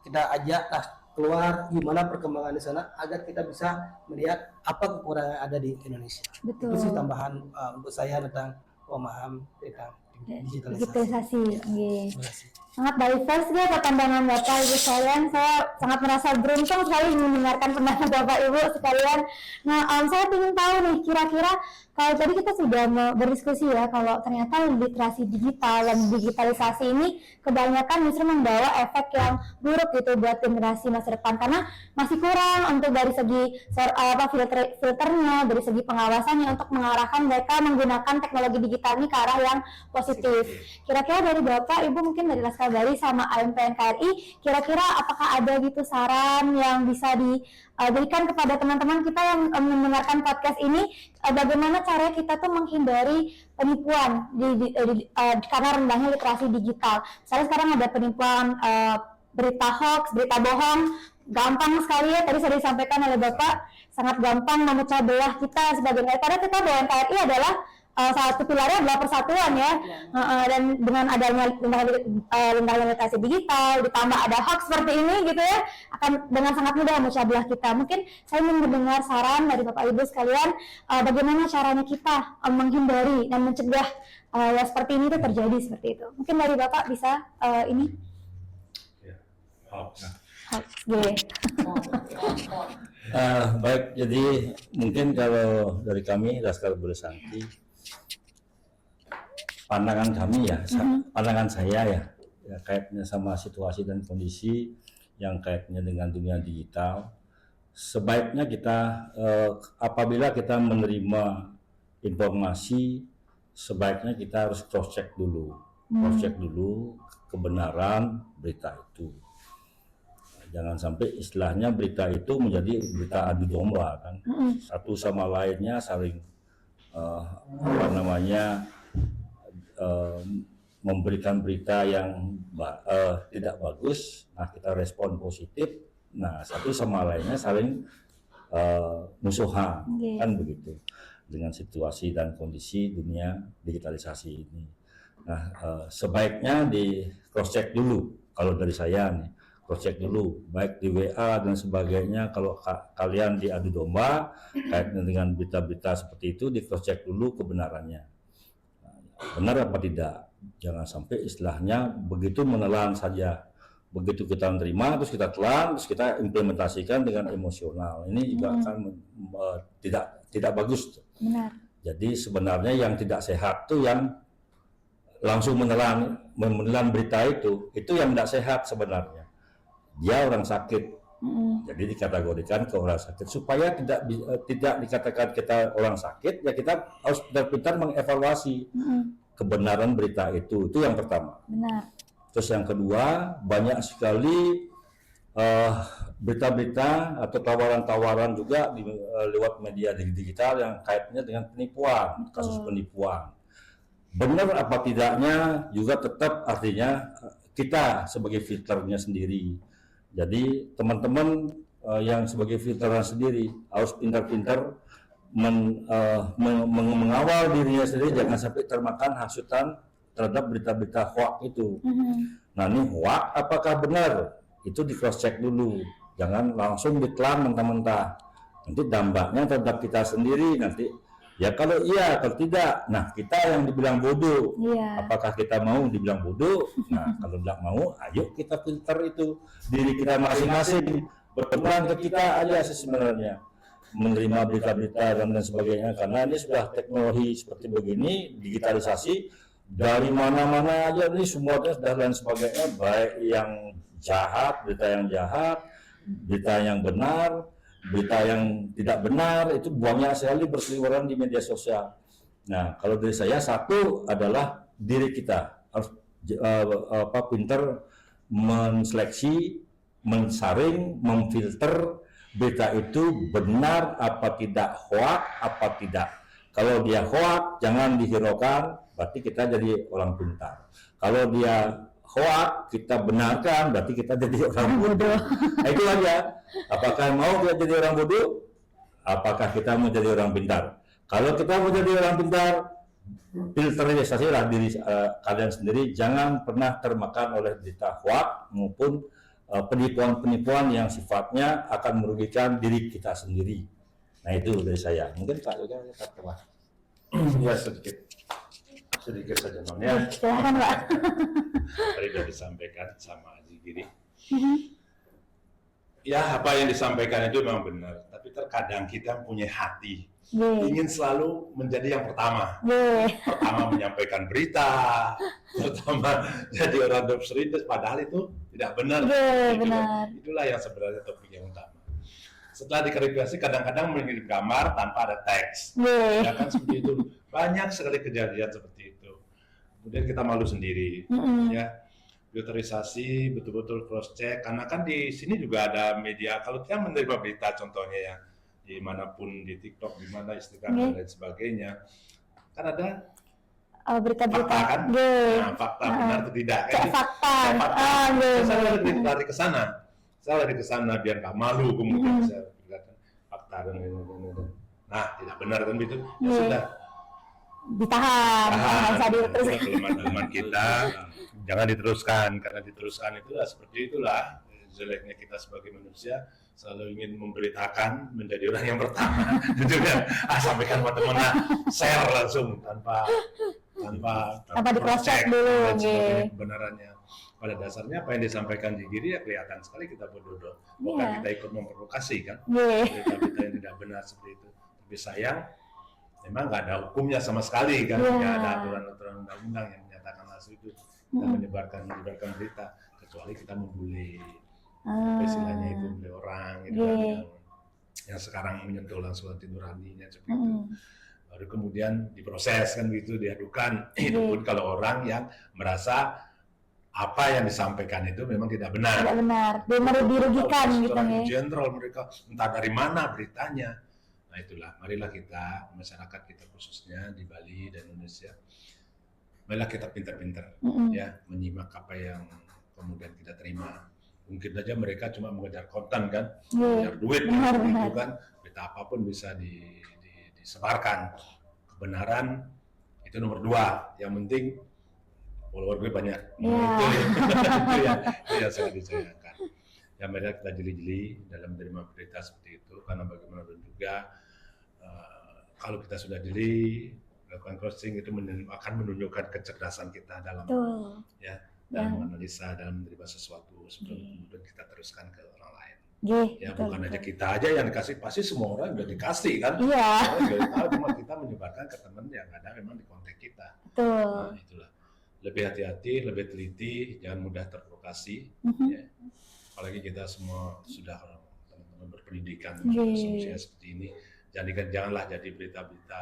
F: kita ajak keluar gimana perkembangan di sana agar kita bisa melihat apa kekurangan yang ada di Indonesia.
B: Betul.
F: Itu sih tambahan untuk saya tentang pemahaman tentang digitalisasi.
B: Digitalisasi. Nggih.
F: Terima kasih.
B: Sangat diverse ya pandangan Bapak Ibu sekalian. Saya sangat merasa beruntung sekali mendengarkan pendapat Bapak Ibu sekalian. Nah, saya ingin tahu nih, kira-kira kalau tadi kita sudah berdiskusi ya, kalau ternyata literasi digital dan digitalisasi ini kebanyakan justru membawa efek yang buruk gitu buat generasi masa depan karena masih kurang untuk dari segi filternya, dari segi pengawasannya untuk mengarahkan mereka menggunakan teknologi digital ini ke arah yang positif. Kira-kira dari Bapak Ibu mungkin dari Laskar Bali sama AMPN KRI, kira-kira apakah ada gitu saran yang bisa diberikan kepada teman-teman kita yang mendengarkan podcast ini, bagaimana caranya kita tuh menghindari penipuan karena rendahnya literasi digital. Misalnya sekarang ada penipuan berita hoax, berita bohong, gampang sekali ya, tadi sudah disampaikan oleh Bapak, sangat gampang memecah belah kita sebagai karena kita bahwa NKRI adalah salah satu pilarnya adalah persatuan ya, dan dengan adanya rendahnya literasi digital ditambah ada hoax seperti ini gitu ya, akan dengan sangat mudah memecah belah kita. Mungkin saya ingin mendengar saran dari Bapak Ibu sekalian, bagaimana caranya kita menghindari dan mencegah ya seperti ini itu terjadi seperti itu. Mungkin dari Bapak bisa ini hoax.
C: Baik, jadi mungkin kalau dari kami Laskar Bali Santi, pandangan kami ya, pandangan saya ya kaitannya sama situasi dan kondisi yang kaitannya dengan dunia digital, sebaiknya kita apabila kita menerima informasi, sebaiknya kita harus cross check dulu kebenaran berita itu. Jangan sampai istilahnya berita itu menjadi berita adu domba kan, satu sama lainnya saling memberikan berita yang tidak bagus. Nah kita respon positif, nah satu sama lainnya saling musuhan, kan begitu dengan situasi dan kondisi dunia digitalisasi ini. Nah sebaiknya di cross check dulu kalau dari saya nih, cross check dulu baik di WA dan sebagainya. Kalau kalian diadu domba kaitan dengan berita-berita seperti itu, di cross check dulu kebenarannya, benar apa tidak. Jangan sampai istilahnya begitu menelan saja, begitu kita menerima terus kita telan terus kita implementasikan dengan emosional, ini juga akan tidak bagus.
B: Benar.
C: Jadi sebenarnya yang tidak sehat tuh yang langsung menelan berita itu yang tidak sehat sebenarnya. Dia orang sakit, jadi dikategorikan ke orang sakit supaya tidak dikatakan kita orang sakit, ya kita harus pintar-pintar mengevaluasi kebenaran berita itu yang pertama.
B: Benar.
C: Terus yang kedua, banyak sekali berita-berita atau tawaran-tawaran juga lewat media digital yang kaitannya dengan penipuan, kasus penipuan. Benar apa tidaknya juga tetap artinya kita sebagai filternya sendiri. Jadi teman-teman yang sebagai filteran sendiri harus pintar-pintar mengawal dirinya sendiri, jangan sampai termakan hasutan terhadap berita-berita hoax itu. Nah ini hoax apakah benar? Itu di cross check dulu, jangan langsung ditelan mentah-mentah. Nanti dampaknya terhadap kita sendiri nanti. Ya kalau iya, kalau tidak, nah kita yang dibilang bodoh. Apakah kita mau dibilang bodoh? Nah kalau tidak mau, ayo kita filter itu diri kita masing-masing. Berperan ke kita aja sebenarnya menerima berita-berita dan sebagainya, karena ini sudah teknologi seperti begini, digitalisasi dari mana-mana aja ini semuanya sudah dan sebagainya, baik yang jahat, berita yang jahat, berita yang benar, berita yang tidak benar, itu banyak sekali berseliweran di media sosial. Nah kalau dari saya, satu adalah diri kita harus pintar menseleksi, mensaring, memfilter berita itu benar apa tidak, hoax apa tidak. Kalau dia hoax jangan dihiraukan, berarti kita jadi orang pintar. Kalau dia hoak, kita benarkan, berarti kita jadi orang bodoh. Nah, itu aja. Apakah mau kita jadi orang bodoh? Apakah kita mau jadi orang pintar? Kalau kita mau jadi orang pintar, filterisasilah diri kalian sendiri. Jangan pernah termakan oleh berita hoak maupun penipuan-penipuan yang sifatnya akan merugikan diri kita sendiri. Nah, itu dari saya. Mungkin Pak Yoga tambah.
E: Ya sedikit saja non ya.
B: Silakan Pak.
E: Tadi sudah disampaikan sama Haji Giri. Ya, apa yang disampaikan itu memang benar, tapi terkadang kita punya hati ingin selalu menjadi yang pertama. Pertama menyampaikan berita, pertama jadi orang top readers, padahal itu tidak benar. Itulah yang sebenarnya topik yang utama. Setelah diklarifikasi, kadang-kadang mengirim gambar tanpa ada teks. Ya kan seperti itu. Banyak sekali kejadian seperti itu. Kemudian kita malu sendiri. Ya, filterisasi betul-betul cross check. Karena kan di sini juga ada media. Kalau kita menerima berita, contohnya ya dimanapun di TikTok, di mana Instagram dan lain sebagainya, kan ada
B: berita-berita
E: fakta kan? Nah, fakta benar atau tidak?
B: Cek fakta.
E: Saya lari ke sana. Saya lari ke sana biar nggak malu kemudian saya bilang fakta dan nah tidak benar kan itu ya sudah
B: ditahan,
E: kelemahan kita jangan diteruskan, karena diteruskan itu seperti itulah jeleknya kita sebagai manusia, selalu ingin memberitakan, menjadi orang yang pertama gitu kan, sampaikan sama teman, share langsung tanpa
B: di cross check dulu
E: kebenarannya. Pada dasarnya apa yang disampaikan di Giri ya kelihatan sekali kita bodoh, bukan kita ikut memprovokasi kan, berita-berita yang tidak benar seperti itu. Tapi sayang, memang nggak ada hukumnya sama sekali kan, nggak ada aturan-aturan undang-undang yang menyatakan hasil itu kita menyebarkan berita, kecuali kita membuli, istilahnya itu membuli orang, gitu kan, yang sekarang menyentuh langsung hati nuraninya seperti itu. Baru kemudian diproses kan begitu, diadukan. Itu pun kalau orang yang merasa apa yang disampaikan itu memang tidak benar.
B: Tidak benar, dirugikan gitu ya.
E: General mereka entah dari mana beritanya. Nah itulah, marilah kita, masyarakat kita khususnya di Bali dan Indonesia, marilah kita pintar-pintar ya menyimak apa yang kemudian kita terima. Mungkin saja mereka cuma mengejar konten kan, mengejar duit gitu kan, berita apapun bisa disebarkan. Kebenaran itu nomor 2, yang penting follower gue banyak. Itu yang sangat disayangkan. Ya, mereka kita jeli-jeli dalam menerima berita seperti itu, karena bagaimanapun juga kalau kita sudah jeli melakukan crossing itu akan menunjukkan kecerdasan kita dalam dalam menganalisa, dalam menerima sesuatu sebelum kemudian kita teruskan ke orang lain. Bukan aja kita aja yang dikasih, pasti semua orang udah dikasih kan. Cuma kita menyebarkan ke teman yang ada memang di kontak kita. Nah, itulah. Lebih hati-hati, lebih teliti, jangan mudah terprovokasi. Ya. Apalagi kita semua sudah teman-teman berpendidikan, usia seperti ini. Janganlah jadi berita-berita,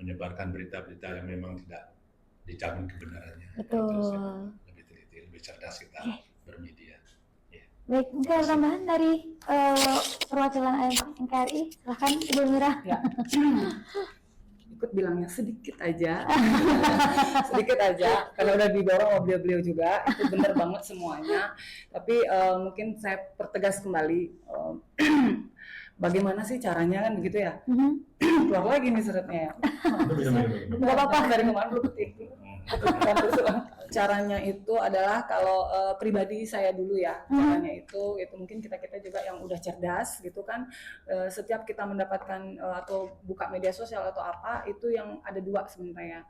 E: menyebarkan berita-berita yang memang tidak dijamin kebenarannya. Lebih teliti, lebih cerdas kita bermedia. Ya.
B: Baik, mungkin ada tambahan dari perwakilan NKRI, silahkan Ibu Mira.
D: Ya. Ikut bilangnya sedikit aja karena udah didorong sama beliau juga, itu benar banget semuanya, tapi mungkin saya pertegas kembali bagaimana sih caranya kan begitu ya. Keluar lagi nih suratnya, nggak apa-apa, dari kemarin belum ketik. Caranya itu adalah kalau pribadi saya dulu ya, caranya itu mungkin kita juga yang udah cerdas gitu kan, setiap kita mendapatkan atau buka media sosial atau apa, itu yang ada 2 sebenarnya.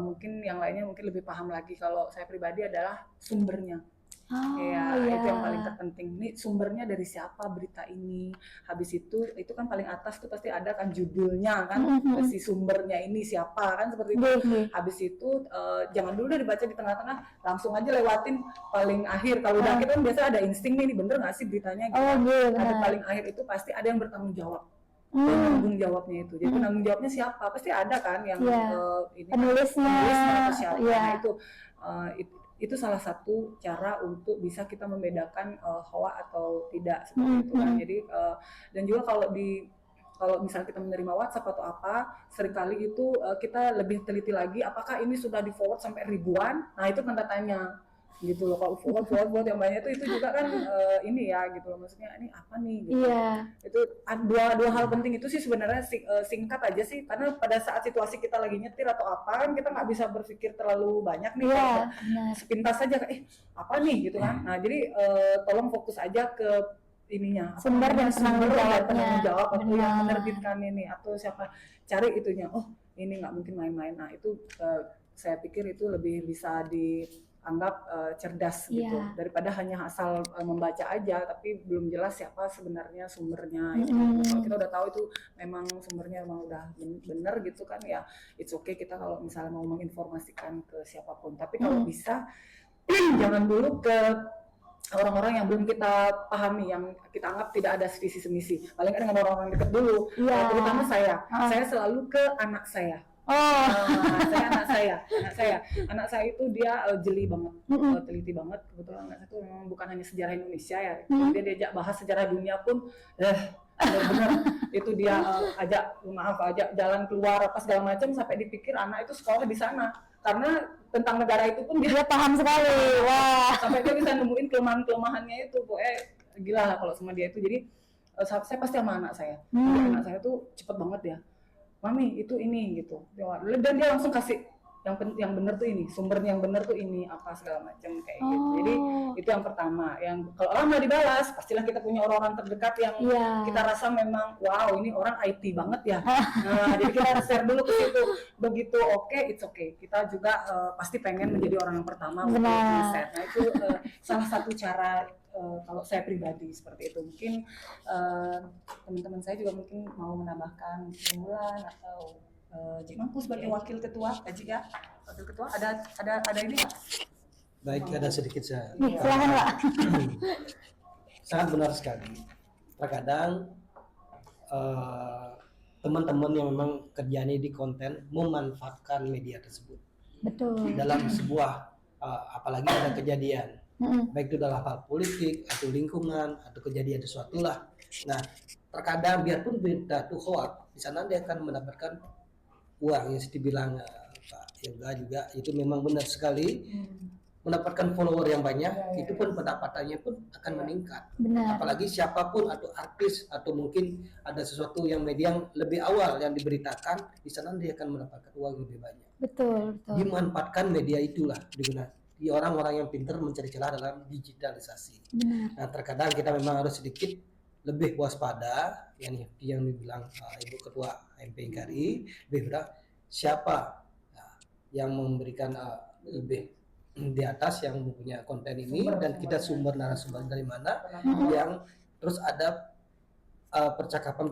D: Mungkin yang lainnya mungkin lebih paham lagi. Kalau saya pribadi adalah sumbernya. Itu yang paling terpenting. Nih sumbernya dari siapa berita ini. Habis itu kan paling atas tuh pasti ada kan judulnya kan, si sumbernya ini siapa kan, seperti itu. Habis itu jangan dulu dibaca di tengah-tengah, langsung aja lewatin paling akhir. Kalau udah akhir kan biasa ada insting nih, bener nggak sih beritanya? Gitu. Ada paling akhir itu pasti ada yang bertanggung jawab. Tanggung jawabnya itu. Jadi tanggung jawabnya siapa? Pasti ada kan yang ini penulisnya atau siapa. Nah, itu salah satu cara untuk bisa kita membedakan hoax atau tidak seperti itu kan. Jadi dan juga kalau misalnya kita menerima WhatsApp atau apa, seringkali itu kita lebih teliti lagi apakah ini sudah di forward sampai ribuan. Nah itu tanda tanya. gitu loh. Kalau forward yang banyak itu juga kan ini ya gitu loh, maksudnya ini apa nih gitu. Itu dua hal penting itu sih sebenarnya singkat aja sih, karena pada saat situasi kita lagi nyetir atau apa kan kita nggak bisa berpikir terlalu banyak nih, sepintas saja apa nih gitu kan. Nah jadi tolong fokus aja ke ininya,
B: sumber dan penanggung
D: jawab atau yang menerbitkan ini atau siapa, cari itunya. Oh ini nggak mungkin main-main. Nah itu saya pikir itu lebih bisa dianggap cerdas gitu, daripada hanya asal membaca aja tapi belum jelas siapa sebenarnya sumbernya. Kalau kita udah tahu itu memang sumbernya memang udah benar gitu kan, ya it's okay kita kalau misalnya mau menginformasikan ke siapapun. Tapi kalau bisa jangan dulu ke orang-orang yang belum kita pahami, yang kita anggap tidak ada visi semisi. Paling kan dengan orang-orang dekat dulu. Terutama saya selalu ke anak saya. Anak saya itu dia jeli banget, teliti banget. Kebetulan anak saya itu memang bukan hanya sejarah Indonesia ya, dia diajak bahas sejarah dunia pun benar-benar itu dia ajak jalan keluar apa segala macam, sampai dipikir anak itu sekolah di sana karena tentang negara itu pun dia
B: paham sekali. Wah,
D: sampai dia bisa nemuin kelemahannya itu. Pokoknya gila lah kalau sama dia itu. Jadi saya pasti sama anak saya. Anak saya tuh cepet banget ya, mami itu ini gitu, dan dia langsung kasih yang benar tuh ini, sumbernya yang benar tuh ini apa segala macam kayak gitu. Jadi itu yang pertama. Yang kalau lama dibalas, pastilah kita punya orang-orang terdekat yang kita rasa memang wow ini orang IT banget ya. Nah jadi kita share dulu ke situ. Begitu it's okay. Kita juga pasti pengen menjadi orang yang pertama untuk share. Nah itu salah satu cara. Kalau saya pribadi seperti itu. Mungkin teman-teman saya juga mungkin mau menambahkan kesimpulan atau Cik Mangku sebagai wakil ketua, Cik ya, wakil ketua ada ini Pak?
F: Baik, ada sedikit saya.
B: Silakan Pak.
F: Sangat benar sekali. Terkadang teman-teman yang memang kerjanya di konten memanfaatkan media tersebut.
B: Betul.
F: Dalam sebuah apalagi ada kejadian. Baik itu dalam hal politik atau lingkungan atau kejadian sesuatu lah. Nah, terkadang biarpun berita itu hoax, di sana dia akan mendapatkan uang yang dibilang Pak Yoga juga itu memang benar sekali. Mendapatkan follower yang banyak, itu pun pendapatannya pun akan meningkat. Apalagi siapapun atau artis atau mungkin ada sesuatu yang media yang lebih awal yang diberitakan, di sana dia akan mendapatkan uang lebih banyak.
B: Betul.
F: Dimanfaatkan media itulah digunakan. Di orang-orang yang pintar mencari celah dalam digitalisasi. Nah terkadang kita memang harus sedikit lebih waspada, yang dibilang Ibu Ketua AMP/NKRI, siapa yang memberikan lebih di atas yang mempunyai konten ini dan kita sumber narasumber dari mana, yang terus ada percakapan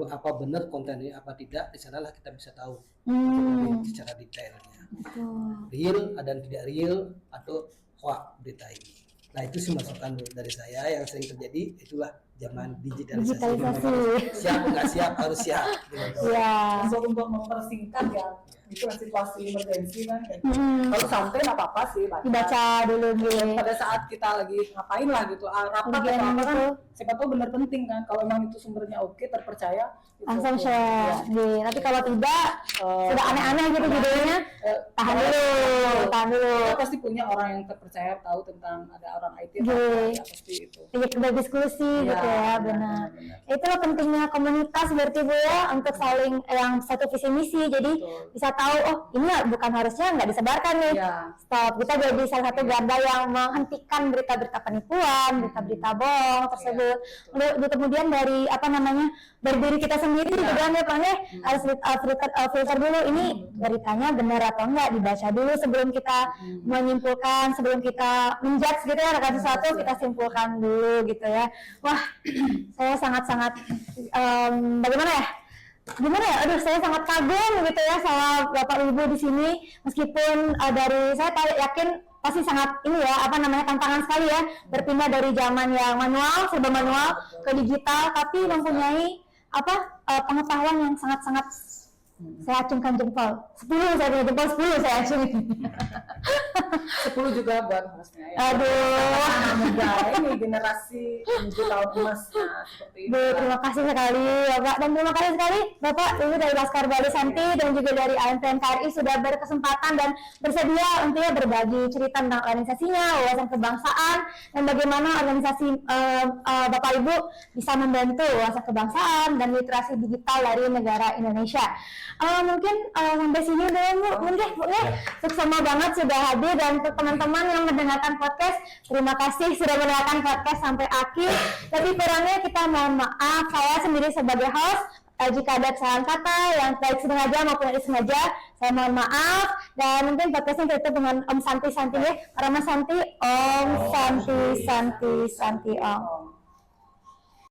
F: apa benar konten ini apa tidak, di sanalah kita bisa tahu secara detailnya. Real dan tidak real atau hoax berita ini. Nah itu sih masukan dari saya yang sering terjadi, itulah zaman digitalisasi. Siap nggak siap harus siap.
D: Untuk mempersingkat ya, itu situasi emergensi kan. Kalau santai nggak apa-apa sih,
B: baca dulu gitu.
D: Pada saat kita lagi ngapain lah gitu, rapat atau apa kan, siapa tahu benar penting kan. Kalau memang itu sumbernya oke, terpercaya,
B: langsung share. Tapi kalau tidak, sudah aneh-aneh gitu judulnya, tahan dulu.
D: Kita pasti punya orang yang terpercaya, tahu tentang ada orang IT ya pasti itu.
B: Berdiskusi gitu ya, benar. Itulah pentingnya komunitas berarti Bu ya, untuk saling yang satu visi misi. Jadi bisa tahu, oh ini bukan harusnya nggak disebarkan nih. Stop. Kita jadi salah satu garda yang menghentikan berita-berita penipuan, berita-berita bohong tersebut. Kemudian dari dari diri kita sendiri juga harus filter dulu ini beritanya benar atau enggak, dibaca dulu sebelum kita menyimpulkan, sebelum kita menjudge gitu ya, akan sesuatu kita simpulkan dulu gitu ya. Wah, saya sangat-sangat bagaimana ya? Saya sangat kagum gitu ya sama Bapak Ibu di sini, meskipun dari saya yakin pasti sangat tantangan sekali ya, berpindah dari zaman yang serba manual ke digital, tapi mempunyai pengetahuan yang sangat-sangat Saya acungkan jempol. 10 saya punya jempol 10 saya acungin.
D: 10 juga buat hostnya ya.
B: Aduh.
D: Anak muda ini generasi digital emas. Nah, seperti itu.
B: Terima kasih sekali Bapak, dan terima kasih sekali Bapak Ibu dari Laskar Bali Santi dan juga dari AMP NKRI sudah berkesempatan dan bersedia untuk berbagi cerita tentang organisasinya, wawasan kebangsaan, dan bagaimana organisasi Bapak Ibu bisa membantu wawasan kebangsaan dan literasi digital dari negara Indonesia. Mungkin sampai sini dulu mungkin Bu ya. Seksama banget sudah hadir, dan untuk teman-teman yang mendengarkan podcast, terima kasih sudah mendengarkan podcast sampai akhir. Lebih kurangnya kita mohon maaf, saya sendiri sebagai host jika ada kesalahan kata yang baik sengaja maupun tidak sengaja, saya mohon maaf. Dan mungkin podcastnya kita dengan Om Santi ya, karena Mas Santi, Om Santi Om.